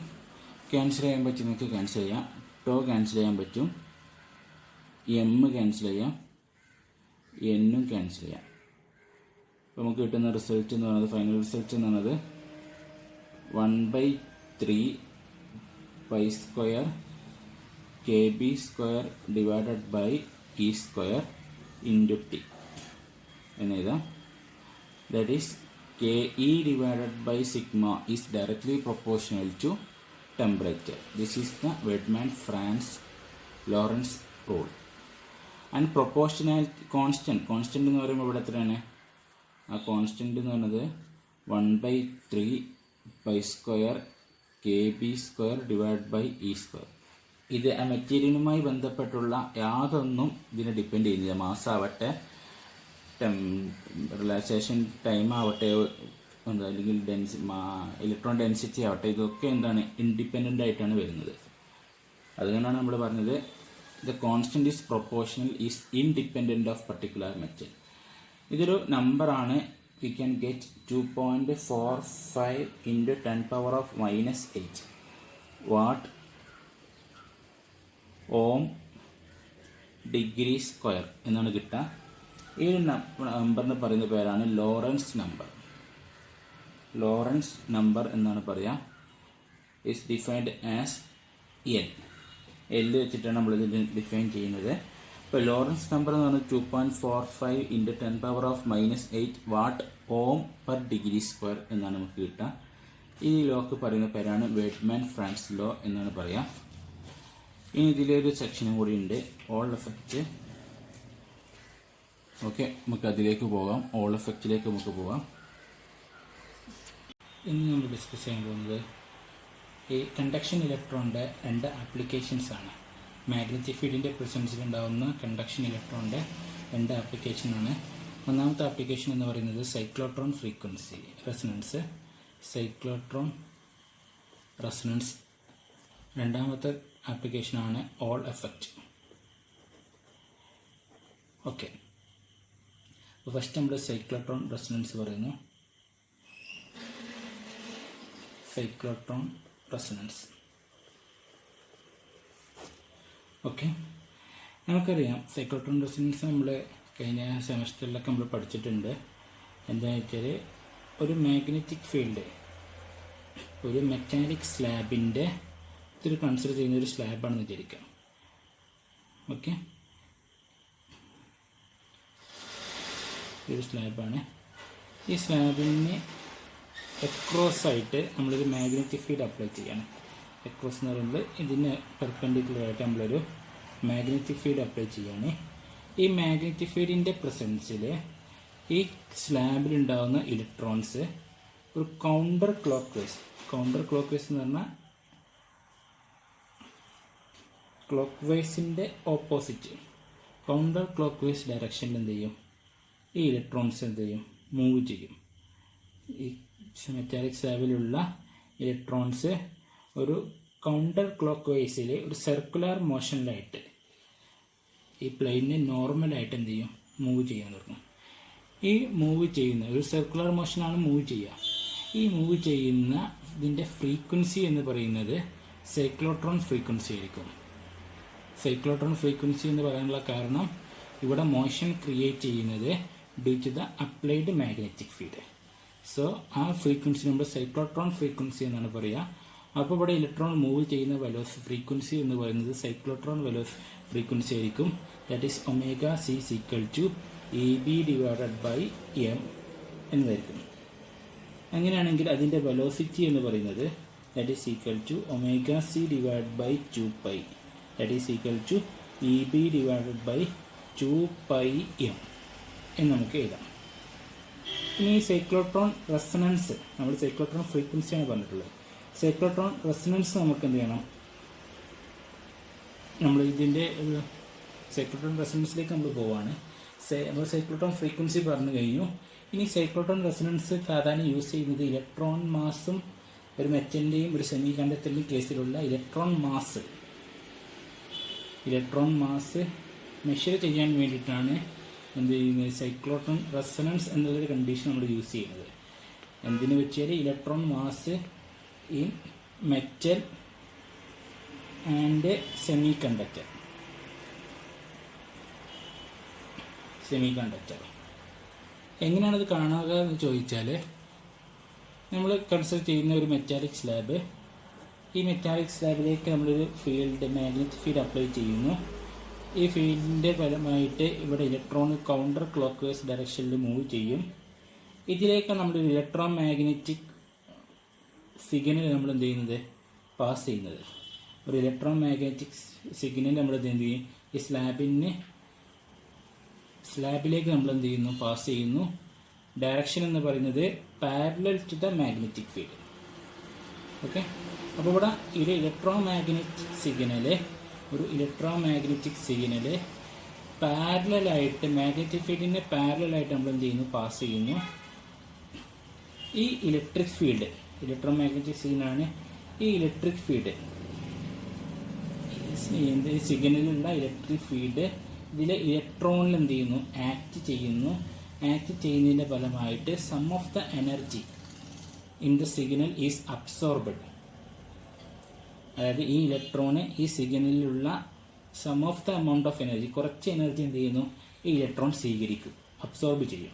cancel ചെയ്യാൻ പറ്റും, നിങ്ങൾക്ക് ക്യാൻസൽ ചെയ്യാം. ടോ ക്യാൻസൽ ചെയ്യാൻ പറ്റും, എം ക്യാൻസൽ ചെയ്യാം, എന്നും ക്യാൻസൽ ചെയ്യാം. അപ്പോൾ നമുക്ക് കിട്ടുന്ന റിസൾട്ട് എന്ന് പറയുന്നത്, ഫൈനൽ റിസൾട്ട് എന്ന് പറയുന്നത് 1/3 pi square KB square divided by E square into T എന്നെഴുതാം. That is KE divided by sigma is directly proportional to temperature. This is the Weidmann-Franz-Lorentz rule. And proportionality constant എന്ന് പറയുമ്പോൾ ഇവിടെ എത്രയാണ്, ആ കോൺസ്റ്റൻ്റ് എന്ന് പറയുന്നത് 1/3 pi square KB square divided by E square. ഇത് ആ മെറ്റീരിയലുമായി ബന്ധപ്പെട്ടുള്ള യാതൊന്നും ഇതിനെ ഡിപ്പെൻഡ് ചെയ്യുന്നില്ല. മാസ്സാവട്ടെ, റിലാക്സേഷൻ ടൈം ആവട്ടെ, അല്ലെങ്കിൽ ഇലക്ട്രോൺ ഡെൻസിറ്റി ആവട്ടെ, ഇതൊക്കെ എന്താണ് ഇൻഡിപെൻഡൻ്റ് ആയിട്ടാണ് വരുന്നത്. അതുകൊണ്ടാണ് നമ്മൾ പറഞ്ഞത് the constant is proportional is independent of particular metal. ഇതൊരു നമ്പറാണ്. We can get 2.45 into 10⁻⁻8 watt ohm degree square എന്നാണ് കിട്ടുക. ഈ നമ്പറിന് പറയുന്ന പേരാണ് ലോറൻസ് നമ്പർ. ലോറൻസ് നമ്പർ എന്നാണ് പറയുക. ഇസ് ഡിഫൈൻഡ് ആസ് എൽ വെച്ചിട്ടാണ് നമ്മളിത് ഡിഫൈൻ ചെയ്യുന്നത്. ഇപ്പോൾ ലോറൻസ് നമ്പർ എന്ന് പറഞ്ഞാൽ 2.45 into 10⁻⁻8 വാട്ട് ഓം പെർ ഡിഗ്രി സ്ക്വയർ എന്നാണ് നമുക്ക് കിട്ടുക. ഈ ലോക്ക് പറയുന്ന പേരാണ് വെഡ്മാൻ-ഫ്രാൻസ് ലോ എന്നാണ് പറയുക. ഇനി ഇതിലൊരു സെക്ഷനും കൂടി ഉണ്ട്, ഓൾ എഫക്റ്റ് ഓക്കെ, നമുക്ക് അതിലേക്ക് പോകാം. ഓൾ എഫക്റ്റിലേക്ക് നമുക്ക് പോകാം. ഇന്ന് നമ്മൾ ഡിസ്കസ് ചെയ്യാൻ പോകുന്നത് ഈ കണ്ടക്ഷൻ ഇലക്ട്രോണിൻ്റെ 2 ആപ്ലിക്കേഷൻസാണ്. മാഗ്നറ്റിക് ഫീൽഡിൻ്റെ പ്രസൻസിലുണ്ടാകുന്ന കണ്ടക്ഷൻ ഇലക്ട്രോണിൻ്റെ 2 ആപ്ലിക്കേഷനാണ്. ഒന്നാമത്തെ ആപ്ലിക്കേഷൻ എന്ന് പറയുന്നത് cyclotron frequency resonance, cyclotron resonance. രണ്ടാമത്തെ ആപ്ലിക്കേഷനാണ് ഓൾ എഫക്റ്റ്. ഓക്കെ, അപ്പോൾ ഫസ്റ്റ് നമ്മൾ സൈക്ലോട്രോൺ റെസൊണൻസ് പറയുന്നു. Cyclotron resonance. ഓക്കെ, നമുക്കറിയാം സൈക്ലോട്രോൺ റെസൊണൻസ് നമ്മൾ കഴിഞ്ഞ സെമസ്റ്ററിലൊക്കെ നമ്മൾ പഠിച്ചിട്ടുണ്ട്. എന്താണെന്ന് വെച്ചാൽ ഒരു മാഗ്നറ്റിക് ഫീൽഡ് ഒരു മെറ്റാലിക് സ്ലാബിൻ്റെ ഇതൊരു കൺസിഡർ ചെയ്യുന്ന ഒരു സ്ലാബാണെന്ന് വിചാരിക്കാം. ഓക്കെ, ഒരു സ്ലാബാണ്. ഈ സ്ലാബിന് എക്രോസ് ആയിട്ട് നമ്മളൊരു മാഗ്നറ്റിക് ഫീൽഡ് അപ്ലൈ ചെയ്യണം. എക്രോസ് എന്ന് പറയുമ്പോൾ ഇതിന് പെർപെൻഡിക്കുലറായിട്ട് നമ്മളൊരു മാഗ്നറ്റിക് ഫീൽഡ് അപ്ലൈ ചെയ്യാണ്. ഈ മാഗ്നറ്റിക് ഫീൽഡിൻ്റെ പ്രസൻസിൽ ഈ സ്ലാബിലുണ്ടാകുന്ന ഇലക്ട്രോൺസ് ഒരു കൗണ്ടർ ക്ലോക്ക് വൈസ് എന്ന് പറഞ്ഞാൽ ക്ലോക്ക് വൈസിൻ്റെ ഓപ്പോസിറ്റ് കൗണ്ടർ ക്ലോക്ക് വൈസ് ഡയറക്ഷനിൽ എന്ത് ചെയ്യും, ഈ ഇലക്ട്രോൺസ് എന്ത് ചെയ്യും, മൂവ് ചെയ്യും. ഈ മെറ്റാലിക് സ്ലാബിലുള്ള ഇലക്ട്രോൺസ് ഒരു കൗണ്ടർ ക്ലോക്ക് വൈസിൽ ഒരു സർക്കുലർ മോഷനിലായിട്ട് ഈ പ്ലെയിനിന് നോർമലായിട്ട് എന്ത് ചെയ്യും, മൂവ് ചെയ്യാൻ തുടങ്ങും. ഈ മൂവ് ചെയ്യുന്ന ഒരു സർക്കുലർ മോഷനാണ് മൂവ് ചെയ്യുക. ഈ മൂവ് ചെയ്യുന്ന ഇതിൻ്റെ ഫ്രീക്വൻസി എന്ന് പറയുന്നത് സൈക്ലോട്രോൺ ഫ്രീക്വൻസി ആയിരിക്കും. സൈക്ലോട്രോൺ ഫ്രീക്വൻസി എന്ന് പറയാനുള്ള കാരണം ഇവിടെ മോഷൻ ക്രിയേറ്റ് ചെയ്യുന്നത് due to the applied magnetic field. So ആ ഫ്രീക്വൻസി നമ്മൾ സൈക്ലോട്രോൺ ഫ്രീക്വൻസി എന്നാണ് പറയുക. അപ്പോൾ ഇവിടെ ഇലക്ട്രോൺ മൂവ് ചെയ്യുന്ന ഫ്രീക്വൻസി എന്ന് പറയുന്നത് സൈക്ലോട്രോൺ ഫ്രീക്വൻസി ആയിരിക്കും. That is omega C equal to EB divided by M എന്നതായിരിക്കും. അങ്ങനെയാണെങ്കിൽ അതിൻ്റെ വെലോസിറ്റി എന്ന് പറയുന്നത് that is equal to omega C divide by 2π that is equal to EB divided by 2πM എന്ന് നമുക്ക് എഴുതാം. ഇനി സൈക്ലോട്രോൺ റെസൊണൻസ്, നമ്മൾ സൈക്ലോട്രോൺ ഫ്രീക്വൻസിയാണ് പറഞ്ഞിട്ടുള്ളത്. സൈക്ലോട്രോൺ റെസൊണൻസ് നമുക്ക് എന്ത് ചെയ്യണം, നമ്മൾ ഇതിൻ്റെ സൈക്ലോട്രോൺ റെസൊണൻസിലേക്ക് നമ്മൾ പോവുകയാണ്. നമ്മൾ സൈക്ലോട്രോൺ ഫ്രീക്വൻസി പറഞ്ഞു കഴിഞ്ഞു. ഇനി സൈക്ലോട്രോൺ റെസൊണൻസ് പ്രാധാന്യം യൂസ് ചെയ്യുന്നത് ഇലക്ട്രോൺ മാസും ഒരു മെറ്റലിൻ്റെയും ഒരു സെമി കണ്ടക്ടറിൻ്റെയും കേസിലുള്ള ഇലക്ട്രോൺ മാസ് മെഷർ ചെയ്യാൻ വേണ്ടിയിട്ടാണ് എന്ത് ചെയ്യുന്നത്, സൈക്ലോട്രോൺ റെസൊണൻസ് എന്നുള്ളൊരു കണ്ടീഷൻ നമ്മൾ യൂസ് ചെയ്യുന്നത്. എന്തിനു വെച്ചാൽ electron mass in metal and semi conductor എങ്ങനെയാണത് കാണുക എന്ന് ചോദിച്ചാൽ, നമ്മൾ കൺസിഡർ ചെയ്യുന്ന ഒരു മെറ്റാലിക് സ്ലാബ്, ഈ മെറ്റാലിക് സ്ലാബിലേക്ക് നമ്മളൊരു മാഗ്നറ്റിക് ഫീൽഡ് അപ്ലൈ ചെയ്യുന്നു. ഈ ഫീൽഡിൻ്റെ ഫലമായിട്ട് ഇവിടെ ഇലക്ട്രോൺ കൗണ്ടർ ക്ലോക്ക് വൈസ് ഡയറക്ഷനിൽ മൂവ് ചെയ്യും. ഇതിലേക്ക് നമ്മളൊരു ഇലക്ട്രോ മാഗ്നറ്റിക് സിഗ്നൽ നമ്മൾ എന്ത് ചെയ്യുന്നത്, പാസ് ചെയ്യുന്നത്. ഒരു ഇലക്ട്രോ മാഗ്നറ്റിക് സിഗ്നൽ നമ്മൾ എന്ത് ചെയ്യും, ഈ സ്ലാബിലേക്ക് നമ്മൾ എന്ത് ചെയ്യുന്നു, പാസ് ചെയ്യുന്നു. ഡയറക്ഷൻ എന്ന് പറയുന്നത് parallel to the magnetic field. Okay, അപ്പോൾ ഇവിടെ ഒരു ഇലക്ട്രോ മാഗ്നറ്റിക് സിഗ്നൽ പാരലലായിട്ട് മാഗ്നറ്റിക് ഫീൽഡിനെ പാരലലായിട്ട് നമ്മൾ എന്ത് ചെയ്യുന്നു, പാസ് ചെയ്യുന്നു. ഈ ഇലക്ട്രോ മാഗ്നറ്റിക് സിഗ്നലാണ്. ഈ ഇലക്ട്രിക് ഫീൽഡ് സിഗ്നലിലുള്ള ഇലക്ട്രിക് ഫീൽഡ് ഇതിലെ ഇലക്ട്രോണിൽ എന്ത് ചെയ്യുന്നു, ആക്ട് ചെയ്യുന്നതിൻ്റെ ഫലമായിട്ട് sum of the energy in the signal is absorbed. അതായത് ഈ ഇലക്ട്രോണ് ഈ സിഗ്നലിലുള്ള sum of the amount of energy, കുറച്ച് എനർജി എന്ത് ചെയ്യുന്നു, ഈ ഇലക്ട്രോൺ സ്വീകരിക്കും, അബ്സോർബ് ചെയ്യും.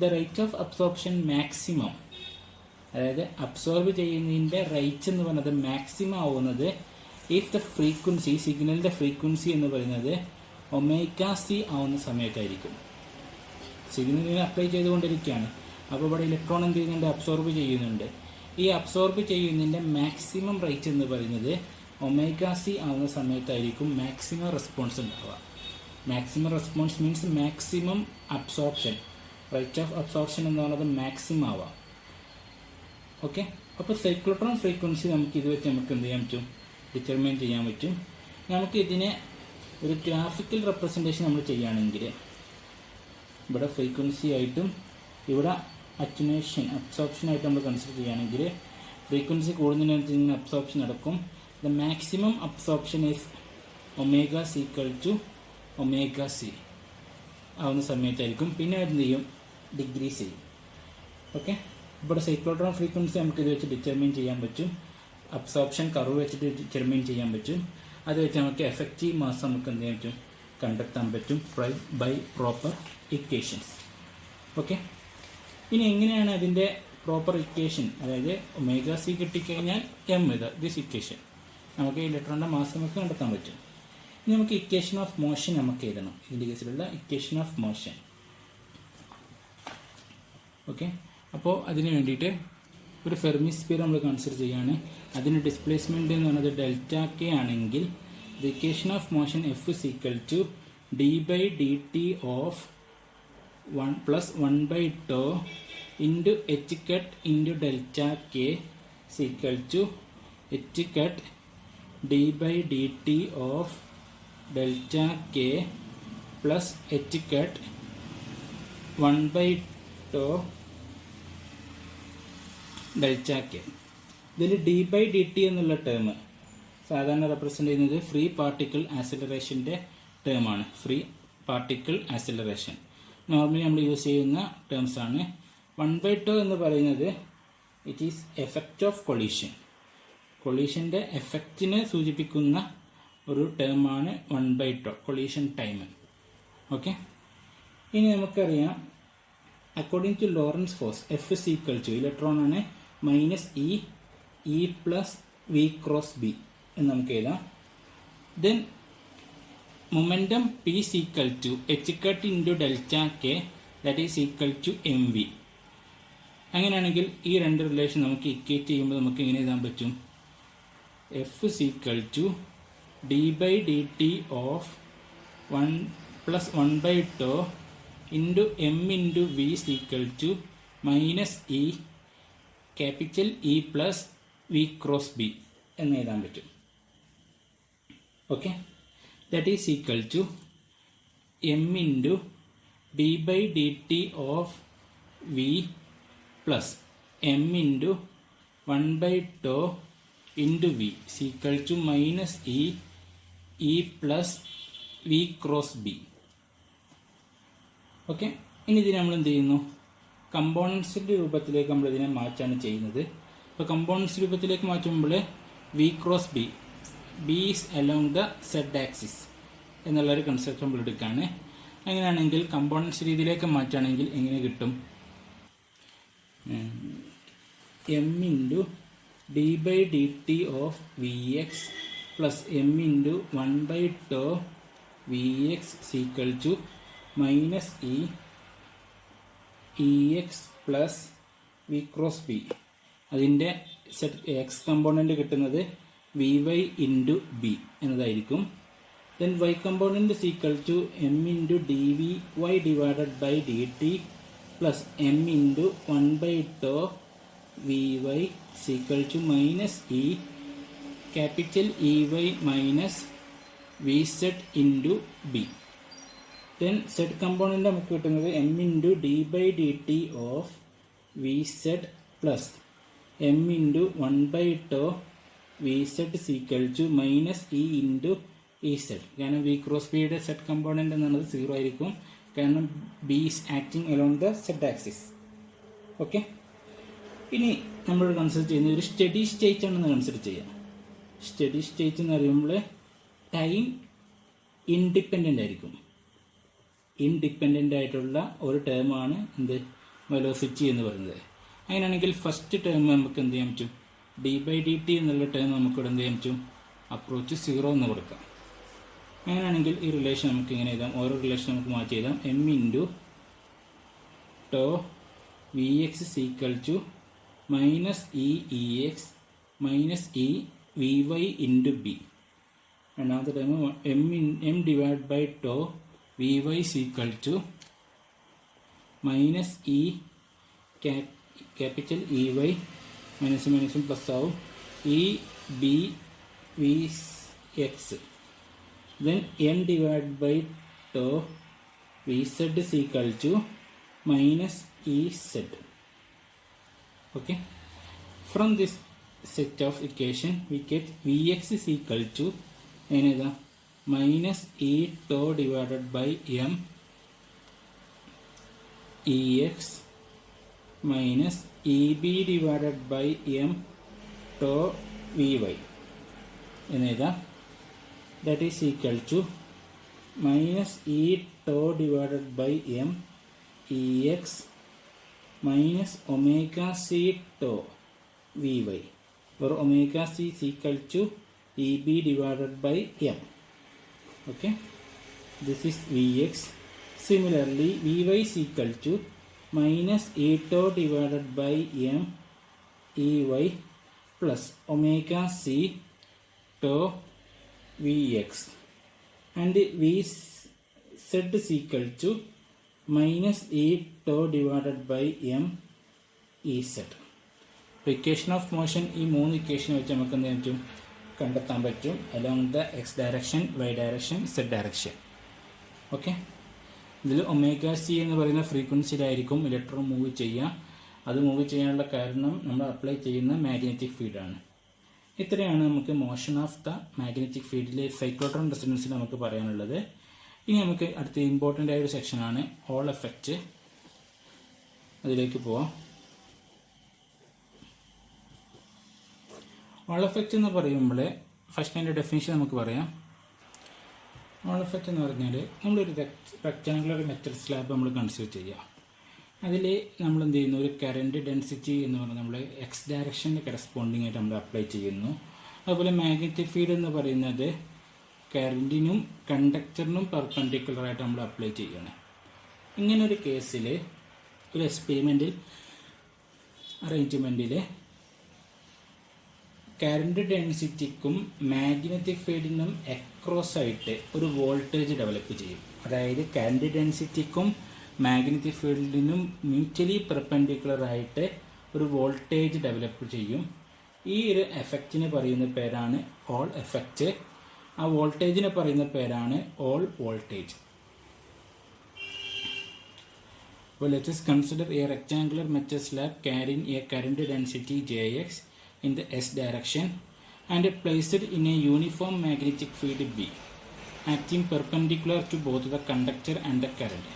The rate of absorption maximum, അതായത് അബ്സോർബ് ചെയ്യുന്നതിൻ്റെ റേറ്റ് എന്ന് പറയുന്നത് മാക്സിമം ആവുന്നത് ഇഫ് ദ ഫ്രീക്വൻസി, സിഗ്നലിൻ്റെ ഫ്രീക്വൻസി എന്ന് പറയുന്നത് ഒമേഗ സി ആവുന്ന സമയത്തായിരിക്കും. സിഗ്നലിനെ അപ്ലൈ ചെയ്തുകൊണ്ടിരിക്കുകയാണ്. അപ്പോൾ ഇവിടെ ഇലക്ട്രോൺ എന്ത് ചെയ്യുന്നുണ്ട്, അബ്സോർബ് ചെയ്യുന്നുണ്ട്. ഈ അബ്സോർബ് ചെയ്യുന്നതിൻ്റെ മാക്സിമം റേറ്റ് എന്ന് പറയുന്നത് ഒമേഗ സി ആവുന്ന സമയത്തായിരിക്കും മാക്സിമം റെസ്പോൺസ് ഉണ്ടാവുക. Maximum response means maximum absorption. Rate of absorption എന്ന് പറയുന്നത് മാക്സിമം ആവാം. ഓക്കെ, അപ്പോൾ സൈക്ലോട്രോൺ ഫ്രീക്വൻസി നമുക്ക് ഇത് വെച്ച് നമുക്ക് എന്ത് ചെയ്യാൻ പറ്റും, ഡിറ്റർമൈൻ ചെയ്യാൻ പറ്റും. നമുക്ക് ഇതിനെ ഒരു ഗ്രാഫിക്കൽ റെപ്രസെൻറ്റേഷൻ നമ്മൾ ചെയ്യുകയാണെങ്കിൽ ഇവിടെ ഫ്രീക്വൻസി ആയിട്ടും ഇവിടെ അറ്റുനേഷൻ അബ്സോർപ്ഷൻ ആയിട്ട് നമ്മൾ കൺസിഡർ ചെയ്യുകയാണെങ്കിൽ ഫ്രീക്വൻസി കൂടുന്നതിനനുസരിച്ച് അബ്സോർപ്ഷൻ നടക്കും. The maximum absorption is omega c equal to omega C ആവുന്ന സമയത്തായിരിക്കും. പിന്നെ എന്ത് ചെയ്യും, ഡിഗ്രീസ് ചെയ്യും. ഓക്കെ, ഇവിടെ സൈക്ലോട്രോൺ ഫ്രീക്വൻസി നമുക്ക് ഇത് വെച്ച് ഡിറ്റർമിൻ ചെയ്യാൻ പറ്റും. അബ്സോർപ്ഷൻ കർവ് വെച്ചിട്ട് ഡിറ്റർമിൻ ചെയ്യാൻ പറ്റും. അത് വെച്ച് നമുക്ക് എഫക്റ്റീവ് മാസ് നമുക്ക് എന്ത് ചെയ്യാൻ പറ്റും, കണ്ടെത്താൻ പറ്റും ബൈ പ്രോപ്പർ ഇക്വേഷൻസ്. ഓക്കെ, ഇനി എങ്ങനെയാണ് അതിൻ്റെ പ്രോപ്പർ ഇക്വേഷൻ, അതായത് ഒമേഗ സി കിട്ടിക്കഴിഞ്ഞാൽ എം ഇത് ദിസ് ഇക്വേഷൻ നമുക്ക് ഇലക്ട്രോണിൻ്റെ മാസ് നമുക്ക് കണ്ടെത്താൻ പറ്റും. ഇനി നമുക്ക് ഇക്വേഷൻ ഓഫ് മോഷൻ നമുക്ക് എഴുതണം. ഇതിൻ്റെ കേസിലുള്ള ഇക്വേഷൻ ഓഫ് മോഷൻ. ഓക്കെ, അപ്പോൾ അതിന് വേണ്ടിയിട്ട് ഒരു ഫെർമി സ്ഫിയർ നമ്മൾ കൺസിഡർ ചെയ്യുകയാണ്. അതിന് ഡിസ്പ്ലേസ്മെൻറ്റ് എന്ന് പറയുന്നത് ഡെൽറ്റ കെ ആണെങ്കിൽ the equation of motion F is equal to D by D T of 1 plus 1 by tau into h cut into delta k is equal to h cut d by dt of delta k plus h cut 1 by tau delta k. ഇതിൽ ഡി ബൈ ഡി ടി എന്നുള്ള ടേം സാധാരണ റെപ്രസെൻ്റ് ചെയ്യുന്നത് ഫ്രീ പാർട്ടിക്കിൾ ആക്സിലറേഷൻ്റെ ടേമാണ്. ഫ്രീ പാർട്ടിക്കിൾ ആക്സിലറേഷൻ നോർമലി നമ്മൾ യൂസ് ചെയ്യുന്ന ടേംസ് ആണ്. 1/2 എന്ന് പറയുന്നത് it is effect of collision. കൊളീഷൻ്റെ എഫക്റ്റിനെ സൂചിപ്പിക്കുന്ന ഒരു ടേമാണ് 1/2 കൊളീഷൻ ടൈം. ഓക്കെ, ഇനി നമുക്കറിയാം according to Lorentz force F is equal to electron ആണ് minus E plus V cross B എന്ന് നമുക്ക് എഴുതാം. Then momentum P is equal to h cut into delta k that is equal to mv. അങ്ങനെയാണെങ്കിൽ ഈ രണ്ട് റിലേഷൻ നമുക്ക് ഇക്വേറ്റ് ചെയ്യുമ്പോൾ നമുക്ക് എങ്ങനെ എഴുതാൻ പറ്റും, F is equal to D by D T of 1 plus 1 by tau into m into v is equal to minus E capital E plus V cross B എന്ന് എഴുതാൻ പറ്റും. Okay, that is equal to m into d by dt of v plus m into 1 by tau into v is equal to minus e plus v cross b. Okay, ഇനി ഇതിനെ നമ്മൾ എന്ത് ചെയ്യുന്നു, കമ്പോണൻസിൻ്റെ രൂപത്തിലേക്ക് നമ്മൾ ഇതിനെ മാറ്റാണ് ചെയ്യുന്നത്. അപ്പോൾ കമ്പോണൻസ് രൂപത്തിലേക്ക് മാറ്റുമ്പോൾ V cross B B is along the Z axis എന്നുള്ളൊരു കൺസെപ്റ്റ് നമ്മൾ എടുക്കുകയാണ്. അങ്ങനെയാണെങ്കിൽ കമ്പോണൻസ് രീതിയിലേക്ക് മാറ്റുകയാണെങ്കിൽ എങ്ങനെ കിട്ടും, M into D by D T of V X plus M into 1 by tau V X is equal to minus E X plus V cross B. അതിൻ്റെ സെറ്റ് എക്സ് കമ്പോണൻറ്റ് കിട്ടുന്നത് വി വൈ ഇൻറ്റു ബി എന്നതായിരിക്കും. Then Y component is equal to m into D V Y divided by D T plus M into 1 by tau V Y is equal to minus E capital E Y minus V Z into B. Then Z component നമുക്ക് കിട്ടുന്നത് M into D by D T of V Z plus M into 1 by tau V Z is equal to minus E into E Z. കാരണം വി ക്രോസ് ബിയുടെ സെഡ് കമ്പോണൻറ്റ് എന്നുള്ളത് 0 ആയിരിക്കും, കാരണം B is acting along the Z axis. Okay, ഇനി നമ്മൾ കൺസിഡർ ചെയ്യുന്നത് ഒരു സ്റ്റഡി സ്റ്റേറ്റ് ആണെന്ന് കൺസിഡർ ചെയ്യാം. സ്റ്റഡി സ്റ്റേറ്റ് എന്ന് പറയുമ്പോൾ ടൈം ഇൻഡിപെൻഡൻ്റ് ആയിരിക്കും. ഇൻഡിപെൻഡൻ്റ് ആയിട്ടുള്ള ഒരു ടേമാണ് എന്ത്, വെലോസിറ്റി എന്ന് പറയുന്നത്. അങ്ങനെയാണെങ്കിൽ ഫസ്റ്റ് ടേം നമുക്ക് എന്ത് ചെയ്യാൻ പറ്റും, ഡി ബൈ ഡി ടി എന്നുള്ള ടേം നമുക്കിവിടെ എന്ത് ചെയ്യാൻ പറ്റും, അപ്രോച്ച് 0 എന്ന് കൊടുക്കാം. അങ്ങനെയാണെങ്കിൽ ഈ റിലേഷൻ നമുക്ക് ഇങ്ങനെ എഴുതാം, ഓരോ റിലേഷൻ നമുക്ക് മാറ്റി എഴുതാം. M into tau V X is equal to minus E X minus E V Y into B. രണ്ടാമത്തെ time M divide by tau Vy is equal to minus E capital Ey minus plus ആവും E B Vx. Then n divided by tau Vz is equal to minus Ez. Okay. From this set of equation we get Vx is equal to minus E tau divided by m Ex minus Eb divided by m tau Vy that is equal to minus E tau divided by m Ex minus omega c tau Vy, where omega c is equal to Eb divided by m. Okay, this is Vx. Similarly, Vy is equal to minus E tau divided by m Ey plus omega c tau Vx, and Vz is equal to minus E tau divided by m Ez. Equation of motion ഈ 3 ഇക്വേഷൻ വെച്ച് നമുക്ക് എന്ത് പറ്റും കണ്ടെത്താൻ പറ്റും along the X direction, Y direction, Z direction. Okay, ഇതിൽ ഒമേഗ സി എന്ന് പറയുന്ന ഫ്രീക്വൻസിയിലായിരിക്കും ഇലക്ട്രോൺ മൂവ് ചെയ്യുക. അത് മൂവ് ചെയ്യാനുള്ള കാരണം നമ്മൾ അപ്ലൈ ചെയ്യുന്ന മാഗ്നറ്റിക് ഫീൽഡാണ്. ഇത്രയാണ് നമുക്ക് മോഷൻ ഓഫ് ദ മാഗ്നറ്റിക് ഫീൽഡിലെ സൈക്ലോട്രോൺ റെസൊണൻസിൽ നമുക്ക് പറയാനുള്ളത്. ഇനി നമുക്ക് അടുത്ത ഇമ്പോർട്ടൻ്റ് ആയ ഒരു സെക്ഷനാണ് ഹോൾ എഫക്റ്റ്. അതിലേക്ക് പോവാം. ഹോൾ എഫക്റ്റ് എന്ന് പറയുമ്പോൾ ഫസ്റ്റ് അതിൻ്റെ ഡെഫിനിഷൻ നമുക്ക് പറയാം. ഹോൾ എഫക്റ്റ് എന്ന് പറഞ്ഞാൽ നമ്മളൊരു റെക്റ്റാങ്കുലർ മെറ്റൽ സ്ലാബ് നമ്മൾ കൺസിഡർ ചെയ്യുക. അതിൽ നമ്മൾ എന്ത് ചെയ്യുന്നു, ഒരു കറൻറ്റ് ഡെൻസിറ്റി എന്ന് പറഞ്ഞാൽ നമ്മൾ എക്സ് ഡയറക്ഷന് കറസ്പോണ്ടിങ് ആയിട്ട് നമ്മൾ അപ്ലൈ ചെയ്യുന്നു. അതുപോലെ മാഗ്നറ്റിക് ഫീൽഡ് എന്ന് പറയുന്നത് കറൻറ്റിനും കണ്ടക്ടറിനും പെർപെൻഡിക്കുലറായിട്ട് നമ്മൾ അപ്ലൈ ചെയ്യണം. ഇങ്ങനൊരു കേസിൽ ഒരു എക്സ്പെരിമെൻ്റൽ അറേഞ്ച്മെൻറ്റിൽ കറൻറ്റ് ഡെൻസിറ്റിക്കും മാഗ്നറ്റിക് ഫീൽഡിനും അക്രോസ് ആയിട്ട് ഒരു വോൾട്ടേജ് ഡെവലപ്പ് ചെയ്യും. അതായത് കറൻറ്റ് ഡെൻസിറ്റിക്കും മാഗ്നറ്റിക് ഫീൽഡിനും മ്യൂച്വലി പെർപെൻഡിക്കുലർ ആയിട്ട് ഒരു വോൾട്ടേജ് ഡെവലപ്പ് ചെയ്യും. ഈ ഒരു എഫക്റ്റിന് പറയുന്ന പേരാണ് ഹോൾ എഫക്റ്റ്. ആ വോൾട്ടേജിനെ പറയുന്ന പേരാണ് ഹോൾ വോൾട്ടേജ്. അപ്പോൾ let us consider a rectangular metal slab carrying a current density Jx in the s direction and placed in a uniform magnetic field B, acting perpendicular to both the conductor and the current.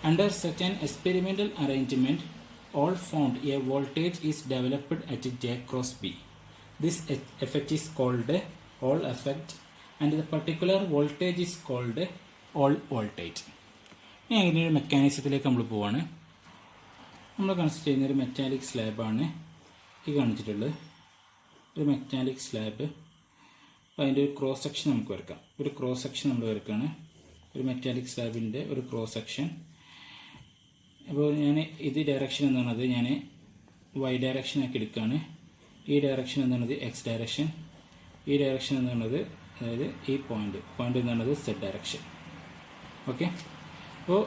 Under such an experimental arrangement, all found a voltage is developed at J cross B. This effect is called Hall effect, and the particular voltage is called Hall voltage. ഇനി അങ്ങനെ ഒരു മെക്കാനിസത്തിലേക്ക് നമ്മൾ പോവാണ്. നമ്മൾ കൺസിഡർ ചെയ്യുന്നൊരു മെറ്റാലിക് സ്ലാബാണ് ഈ കാണിച്ചിട്ടുള്ളത്. ഒരു മെറ്റാലിക് സ്ലാബ്. അപ്പോൾ അതിൻ്റെ ഒരു ക്രോസ് സെക്ഷൻ നമുക്ക് വരക്കാം. ഒരു ക്രോസ് സെക്ഷൻ നമ്മൾ വരക്കുകയാണ്. ഒരു മെറ്റാലിക് സ്ലാബിൻ്റെ ഒരു ക്രോസ് സെക്ഷൻ. അപ്പോൾ ഞാൻ ഇത് ഡയറക്ഷൻ എന്ന് പറയുന്നത് ഞാൻ വൈ ഡയറക്ഷനാക്കി എടുക്കുകയാണ്. ഈ ഡയറക്ഷൻ എന്ന് പറയുന്നത് എക്സ് ഡയറക്ഷൻ. ഈ ഡയറക്ഷൻ എന്ന് പറയുന്നത് അതായത് ഈ പോയിന്റ് എന്ന് പറയുന്നത് സെഡ് ഡയറക്ഷൻ. ഓക്കെ, അപ്പോൾ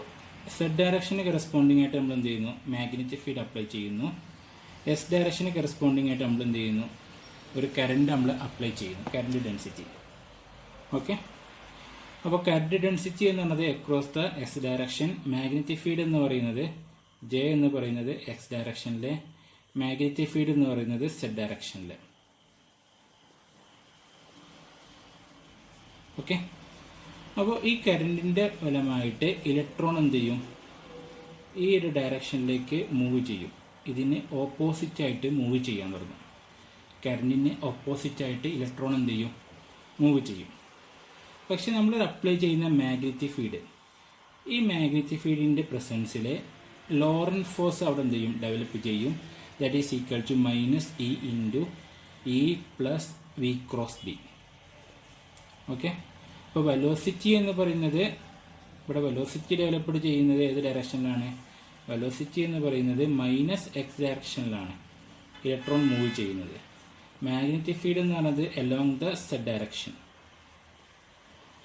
സെഡ് ഡയറക്ഷന് കറസ്പോണ്ടിങ് ആയിട്ട് നമ്മൾ എന്ത് ചെയ്യുന്നു, മാഗ്നറ്റിക് ഫീൽഡ് അപ്ലൈ ചെയ്യുന്നു. എസ് ഡയറക്ഷന് കറസ്പോണ്ടിങ് ആയിട്ട് നമ്മൾ എന്ത് ചെയ്യുന്നു, ഒരു കറണ്ട് നമ്മൾ അപ്ലൈ ചെയ്യുന്നു, കറണ്ട് ഡെൻസിറ്റി. ഓക്കെ, അപ്പോൾ കറണ്ട് ഡെൻസിറ്റി എന്ന് പറയുന്നത് across the X direction, magnetic field എന്ന് പറയുന്നത് ജെ എന്ന് പറയുന്നത് എക്സ് ഡയറക്ഷനിലെ, മാഗ്നറ്റിക് ഫീൽഡ് എന്ന് പറയുന്നത് സെഡ് ഡയറക്ഷനിൽ. ഓക്കെ, അപ്പോൾ ഈ കറണ്ടിൻ്റെ ഫലമായിട്ട് ഇലക്ട്രോൺ എന്ത് ചെയ്യും, ഈ ഒരു ഡയറക്ഷനിലേക്ക് മൂവ് ചെയ്യും. ഇതിന് ഓപ്പോസിറ്റായിട്ട് മൂവ് ചെയ്യാൻ തുടങ്ങും. കറണ്ടിന് ഓപ്പോസിറ്റായിട്ട് ഇലക്ട്രോൺ എന്ത് ചെയ്യും, മൂവ് ചെയ്യും. പക്ഷെ നമ്മൾ അപ്ലൈ ചെയ്യുന്ന മാഗ്നറ്റിക് ഫീൽഡ്, ഈ മാഗ്നറ്റിക് ഫീൽഡിൻ്റെ പ്രസൻസിൽ ലോറൻസ് ഫോഴ്സ് അവിടെ എന്ത് ചെയ്യും, ഡെവലപ്പ് ചെയ്യും. That is equal to minus E into E plus V cross B. Okay, അപ്പോൾ വെലോസിറ്റി എന്ന് പറയുന്നത്, ഇവിടെ വെലോസിറ്റി ഡെവലപ്പ് ചെയ്യുന്നത് ഏത് ഡയറക്ഷനിലാണ്, വെലോസിറ്റി എന്ന് പറയുന്നത് മൈനസ് എക്സ് ഡയറക്ഷനിലാണ് ഇലക്ട്രോൺ മൂവ് ചെയ്യുന്നത്. മാഗ്നറ്റിക് ഫീൽഡ് എന്ന് പറയുന്നത് അലോങ് ദ സെഡ് ഡയറക്ഷൻ.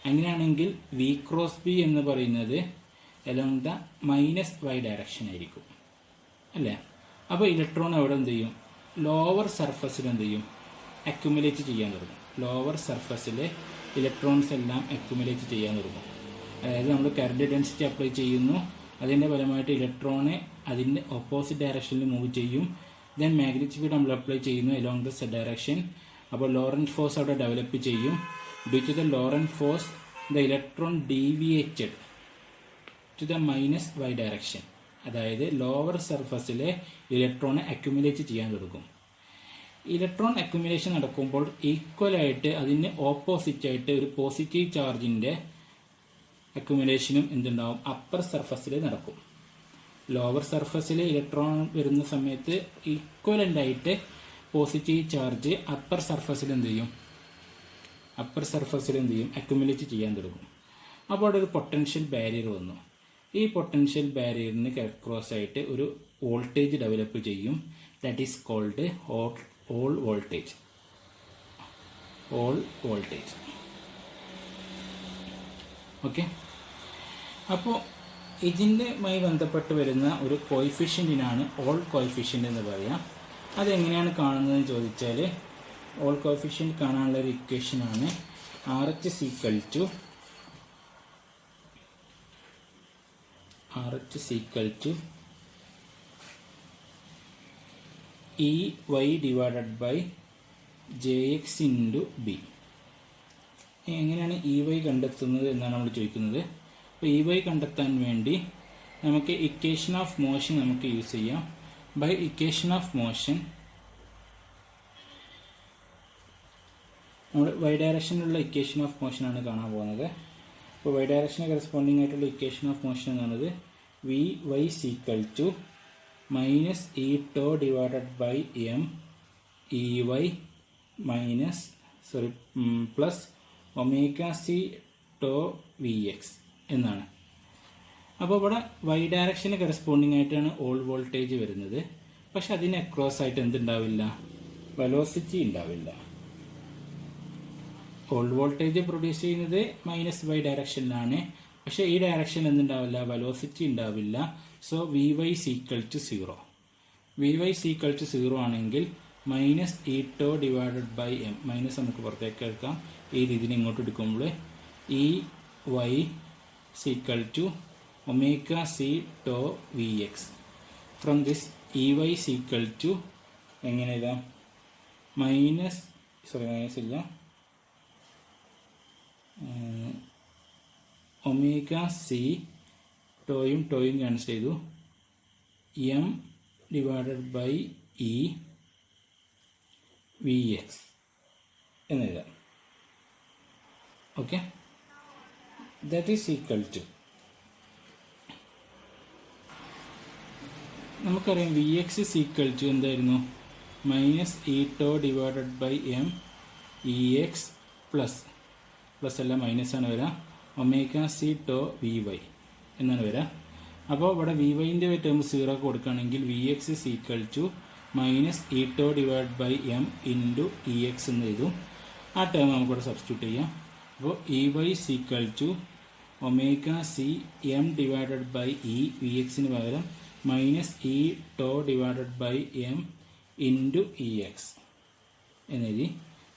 അങ്ങനെയാണെങ്കിൽ വി ക്രോസ് ബി എന്ന് പറയുന്നത് along the minus Y direction ആയിരിക്കും അല്ലേ. അപ്പോൾ ഇലക്ട്രോൺ അവിടെ എന്ത് ചെയ്യും, ലോവർ സർഫസിൽ എന്ത് ചെയ്യും, അക്യുമുലേറ്റ് ചെയ്യാൻ തുടങ്ങും. ലോവർ സർഫസിൽ ഇലക്ട്രോൺസ് എല്ലാം അക്യുമുലേറ്റ് ചെയ്യാൻ തുടങ്ങും. അതായത് നമ്മൾ കറണ്ട് ഡെൻസിറ്റി അപ്ലൈ ചെയ്യുന്നു, അതിൻ്റെ ഫലമായിട്ട് ഇലക്ട്രോണ് അതിൻ്റെ ഓപ്പോസിറ്റ് ഡയറക്ഷനിൽ മൂവ് ചെയ്യും. ദെൻ മാഗ്നറ്റിക് ഫീൽഡ് നമ്മൾ അപ്ലൈ ചെയ്യുന്നു അലോങ് ദ സെഡ് ഡയറക്ഷൻ. അപ്പോൾ ലോറൻറ്റ് ഫോഴ്സ് അവിടെ ഡെവലപ്പ് ചെയ്യും. Due to the Lorentz force the electron deviated to the minus Y direction. അതായത് ലോവർ സർഫസിലെ ഇലക്ട്രോണ് അക്യുമുലേറ്റ് ചെയ്യാൻ തുടങ്ങും. ഇലക്ട്രോൺ അക്യുമുലേഷൻ നടക്കുമ്പോൾ ഈക്വലായിട്ട് അതിന് ഓപ്പോസിറ്റായിട്ട് ഒരു പോസിറ്റീവ് ചാർജിൻ്റെ അക്യുമുലേഷനും എന്തുണ്ടാവും, അപ്പർ സർഫസിൽ നടക്കും. ലോവർ സർഫസിൽ ഇലക്ട്രോൺ വരുന്ന സമയത്ത് ഈക്വലൻ്റായിട്ട് പോസിറ്റീവ് ചാർജ് അപ്പർ സർഫസിൽ എന്ത് ചെയ്യും, അക്യുമുലേറ്റ് ചെയ്യാൻ തുടങ്ങും. അപ്പോൾ അവിടെ ഒരു പൊട്ടൻഷ്യൽ ബാരിയർ വന്നു. ഈ പൊട്ടൻഷ്യൽ ബാരിയറിന് ക്രോസ് ആയിട്ട് ഒരു വോൾട്ടേജ് ഡെവലപ്പ് ചെയ്യും. That is called Hall voltage. Okay. അപ്പോൾ ഇതിൻ്റെയുമായി ബന്ധപ്പെട്ട് വരുന്ന ഒരു കോയിഫിഷ്യൻറ്റിനാണ് ഹോൾ കോയിഫിഷ്യൻ്റ് എന്ന് പറയാം. അതെങ്ങനെയാണ് കാണുന്നതെന്ന് ചോദിച്ചാൽ, ഹോൾ കോയിഫിഷ്യൻ്റ് കാണാനുള്ള ഒരു ഇക്വേഷനാണ് RH EY divided by JX into B. എങ്ങനെയാണ് EY കണ്ടെത്തുന്നത് എന്നാണ് നമ്മൾ ചോദിക്കുന്നത്. അപ്പോൾ EY കണ്ടെത്താൻ വേണ്ടി നമുക്ക് ഇക്വേഷൻ ഓഫ് മോഷൻ നമുക്ക് യൂസ് ചെയ്യാം. ബൈ ഇക്വേഷൻ ഓഫ് മോഷൻ നമ്മൾ വൈ ഡയറക്ഷനിലുള്ള ഇക്വേഷൻ ഓഫ് മോഷനാണ് കാണാൻ പോകുന്നത്. അപ്പോൾ വൈ ഡയറക്ഷന് കറസ്പോണ്ടിങ് ആയിട്ടുള്ള ഇക്വേഷൻ ഓഫ് മോഷൻ എന്നുള്ളത് VY minus E tau divided by M EY plus omega C tau VX എന്നാണ്. അപ്പോൾ ഇവിടെ വൈ ഡയറക്ഷന് കറസ്പോണ്ടിങ് ആയിട്ടാണ് ഹോൾ വോൾട്ടേജ് വരുന്നത്. പക്ഷെ അതിന് അക്രോസ് ആയിട്ട് എന്തുണ്ടാവില്ല, വെലോസിറ്റി ഉണ്ടാവില്ല. ഹോൾ വോൾട്ടേജ് പ്രൊഡ്യൂസ് ചെയ്യുന്നത് മൈനസ് വൈ ഡയറക്ഷനിലാണ്. പക്ഷേ ഈ ഡയറക്ഷനിൽ എന്തുണ്ടാവില്ല, വെലോസിറ്റി ഉണ്ടാവില്ല. സോ VY = 0 ആണെങ്കിൽ minus E tau divided by M, minus നമുക്ക് പുറത്തേക്ക് എടുക്കാം. ഈ രീതിയിൽ ഇങ്ങോട്ട് എടുക്കുമ്പോൾ EY = omega C tau VX. From this EY = എങ്ങനെ എഴുതാം, മൈനസ് ഇല്ല, ഒമേഗ സി ടോയും ക്യാൻസൽ ചെയ്തു, M ഡിവൈഡഡ് ബൈ VX എന്നെഴുതാം. Okay, that is equal to, നമുക്കറിയാം VX = എന്തായിരുന്നു, minus E tau divided by M EX plus അല്ല മൈനസ് ആണ് വരിക, ഒമേഗ സി ടോ VY എന്നാണ് വരിക. അപ്പോൾ ഇവിടെ VYൻ്റെ ടേം 0 കൊടുക്കുകയാണെങ്കിൽ VX = minus E tau divide by M into EX എന്ന് എഴുതും. ആ ടേം നമുക്കിവിടെ സബ്സ്റ്റിറ്റ്യൂട്ട് ചെയ്യാം. അപ്പോൾ EY = omega C M divided by VXന് പകരം minus E tau divided by M into EX എന്നെഴുതി.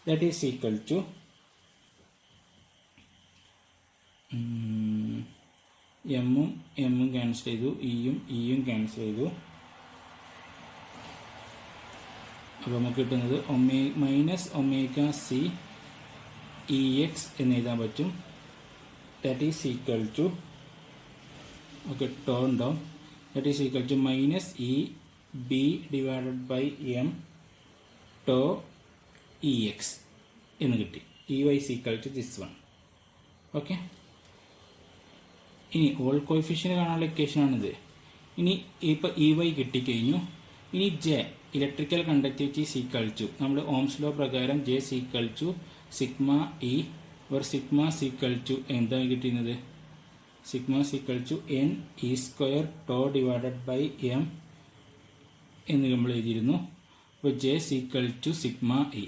ദാറ്റ് ഈസ് ഈക്വൽ ടു എമ്മും ക്യാൻസൽ ചെയ്തു, ഇയും ക്യാൻസൽ ചെയ്തു. അപ്പോൾ നമുക്ക് കിട്ടുന്നത് മൈനസ് ഒമേഗ സി EX എന്ന് എഴുതാൻ പറ്റും. That is equal to, okay turn down, that is equal to minus EB divided by M tau EX എന്ന് കിട്ടി. EY = this one. ഓക്കെ, ഇനി ഹോൾ കോയിഫിഷ്യൻ്റ് കാണാനുള്ള ഇക്വേഷനാണിത്. ഇനി ഇപ്പോൾ EY കിട്ടിക്കഴിഞ്ഞു. ഇനി J ഇലക്ട്രിക്കൽ കണ്ടക്ടിവിറ്റി = നമ്മൾ ഓംസ് ലോ പ്രകാരം J = sigma E or sigma = എന്താണ് കിട്ടുന്നത്, sigma = NE² tau divided by M എന്ന് നമ്മൾ എഴുതിയിരുന്നു. അപ്പോൾ J = sigma E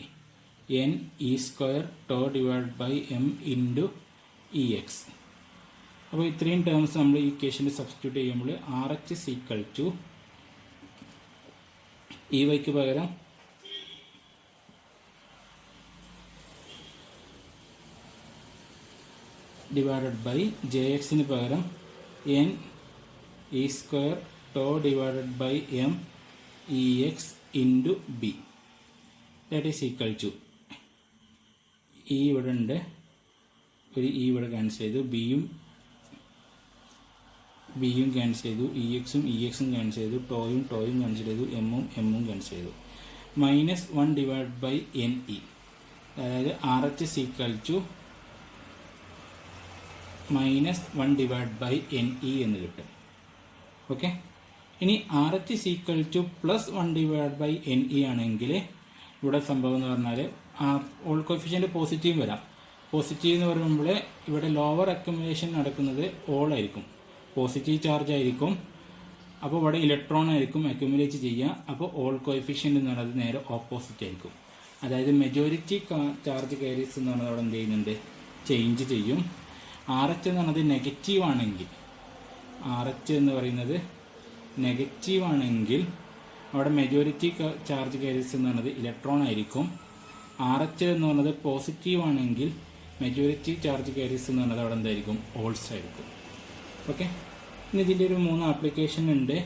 NE² tau divided by M into E X. അപ്പോൾ ഇത്രയും ടേംസ് നമ്മൾ ഈ ഇക്വേഷനിൽ സബ്സ്റ്റിറ്റ്യൂട്ട് ചെയ്യുമ്പോൾ R H is equal to E വൈക്ക് പകരം ഡിവൈഡഡ് ബൈ ജെ എക്സിന് പകരം N E square tau divided by M E X into B. That is equal to E ഇവിടെ ഉണ്ട്, ഒരു ഇ ഇവിടെ ക്യാൻസൽ ചെയ്തു, ബിയും ക്യാൻസൽ ചെയ്തു, ഇ എക്സും ക്യാൻസൽ ചെയ്തു, ടോയും ക്യാൻസൽ ചെയ്തു, എമ്മും ക്യാൻസൽ ചെയ്തു. -1 ഡിവൈഡ് ബൈ എൻ ഇ, അതായത് R H is equal to -1 divide by N E എന്ന് കിട്ടും. ഓക്കെ, ഇനി R H is equal to +1 divide by N E ആണെങ്കിൽ ഇവിടെ സംഭവം എന്ന് പറഞ്ഞാൽ ഓൾ കോഫിഷ്യൻ്റ് പോസിറ്റീവ് വരാം. പോസിറ്റീവ് എന്ന് പറയുമ്പോൾ ഇവിടെ ലോവർ അക്യുമുലേഷൻ നടക്കുന്നത് ഓൾ ആയിരിക്കും, പോസിറ്റീവ് ചാർജ് ആയിരിക്കും. അപ്പോൾ ഇവിടെ ഇലക്ട്രോൺ ആയിരിക്കും അക്യുമുലേറ്റ് ചെയ്യുക. അപ്പോൾ ഓൾ കോഫിഷ്യൻ്റ് എന്ന് പറയുന്നത് നേരെ ഓപ്പോസിറ്റ് ആയിരിക്കും. അതായത് മെജോറിറ്റി ചാർജ് കാരീസ് എന്ന് പറയുന്നത് അവിടെ എന്ത് ചെയ്യുന്നുണ്ട്, ചേഞ്ച് ചെയ്യും. ആർ എച്ച് എന്ന് പറയുന്നത് നെഗറ്റീവ് ആണെങ്കിൽ, ആർ എച്ച് എന്ന് പറയുന്നത് നെഗറ്റീവ് ആണെങ്കിൽ അവിടെ മെജോറിറ്റി ചാർജ് കാരീസ് എന്ന് പറയുന്നത് ഇലക്ട്രോൺ ആയിരിക്കും. ആർ എച്ച് എന്ന് പറയുന്നത് പോസിറ്റീവ് ആണെങ്കിൽ മെജോറിറ്റി ചാർജ് കാരീസ് എന്ന് പറയുന്നത് അവിടെ എന്തായിരിക്കും, ഓൾസ് ആയിരിക്കും. ഓക്കെ, ഇനി ഇതിൻ്റെ ഒരു 3 ആപ്ലിക്കേഷൻ ഉണ്ട്.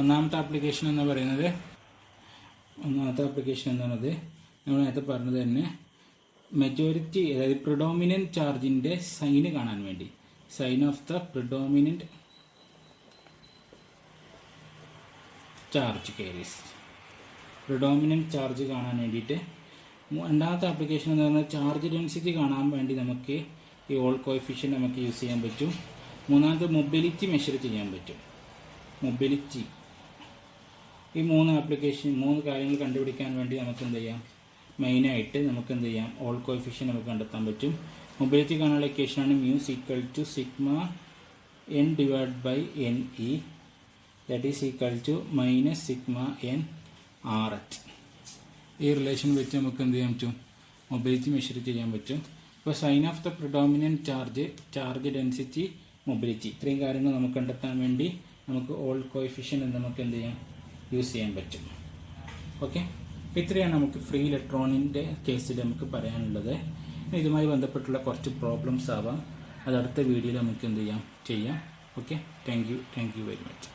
ഒന്നാമത്തെ ആപ്ലിക്കേഷൻ എന്ന് പറയുന്നത് നമ്മൾ നേരത്തെ പറഞ്ഞത് തന്നെ മെജോറിറ്റി, അതായത് പ്രിഡോമിനൻറ്റ് ചാർജിൻ്റെ സൈന് കാണാൻ വേണ്ടി, sign of the predominant charge carriers, predominant charge കാണാൻ വേണ്ടിയിട്ട്. രണ്ടാമത്തെ ആപ്ലിക്കേഷൻ എന്ന് പറയുന്നത് ചാർജ് ഡെൻസിറ്റി കാണാൻ വേണ്ടി നമുക്ക് ഈ ഓൾ കോഎഫിഷ്യൻ്റ് നമുക്ക് യൂസ് ചെയ്യാൻ പറ്റും. മൂന്നാമത്തെ മൊബിലിറ്റി മെഷർ ചെയ്യാൻ പറ്റും. മൊബിലിറ്റി, ഈ 3 കാര്യങ്ങൾ കണ്ടുപിടിക്കാൻ വേണ്ടി നമുക്ക് എന്ത് ചെയ്യാം, മെയിനായിട്ട് നമുക്ക് എന്ത് ചെയ്യാം, ഓൾ കോഎഫിഷ്യൻ്റ് നമുക്ക് കണ്ടെത്താൻ പറ്റും. മൊബിലിറ്റി കാണാനുള്ള ഇക്വേഷനാണ് mu is equal to sigma N divide by N E, that is equal to -sigma N R H. ഈ റിലേഷൻ വെച്ച് നമുക്ക് എന്ത് ചെയ്യാൻ പറ്റും, മൊബിലിറ്റി മെഷർ ചെയ്യാൻ പറ്റും. ഇപ്പോൾ sign of the predominant charge density, mobility, ഇത്രയും കാര്യങ്ങൾ നമുക്ക് കണ്ടെത്താൻ വേണ്ടി നമുക്ക് ഓൾ കോഎഫിഷ്യൻ്റ് നമുക്ക് എന്ത് ചെയ്യാം, യൂസ് ചെയ്യാൻ പറ്റും. ഓക്കെ, ഇത്രയാണ് നമുക്ക് ഫ്രീ ഇലക്ട്രോണിൻ്റെ കേസിൽ നമുക്ക് പറയാനുള്ളത്. ഇതുമായി ബന്ധപ്പെട്ടുള്ള കുറച്ച് പ്രോബ്ലംസ് ആവാം, അത് അടുത്ത വീഡിയോയിൽ നമുക്ക് എന്ത് ചെയ്യാം. Okay, thank you very much.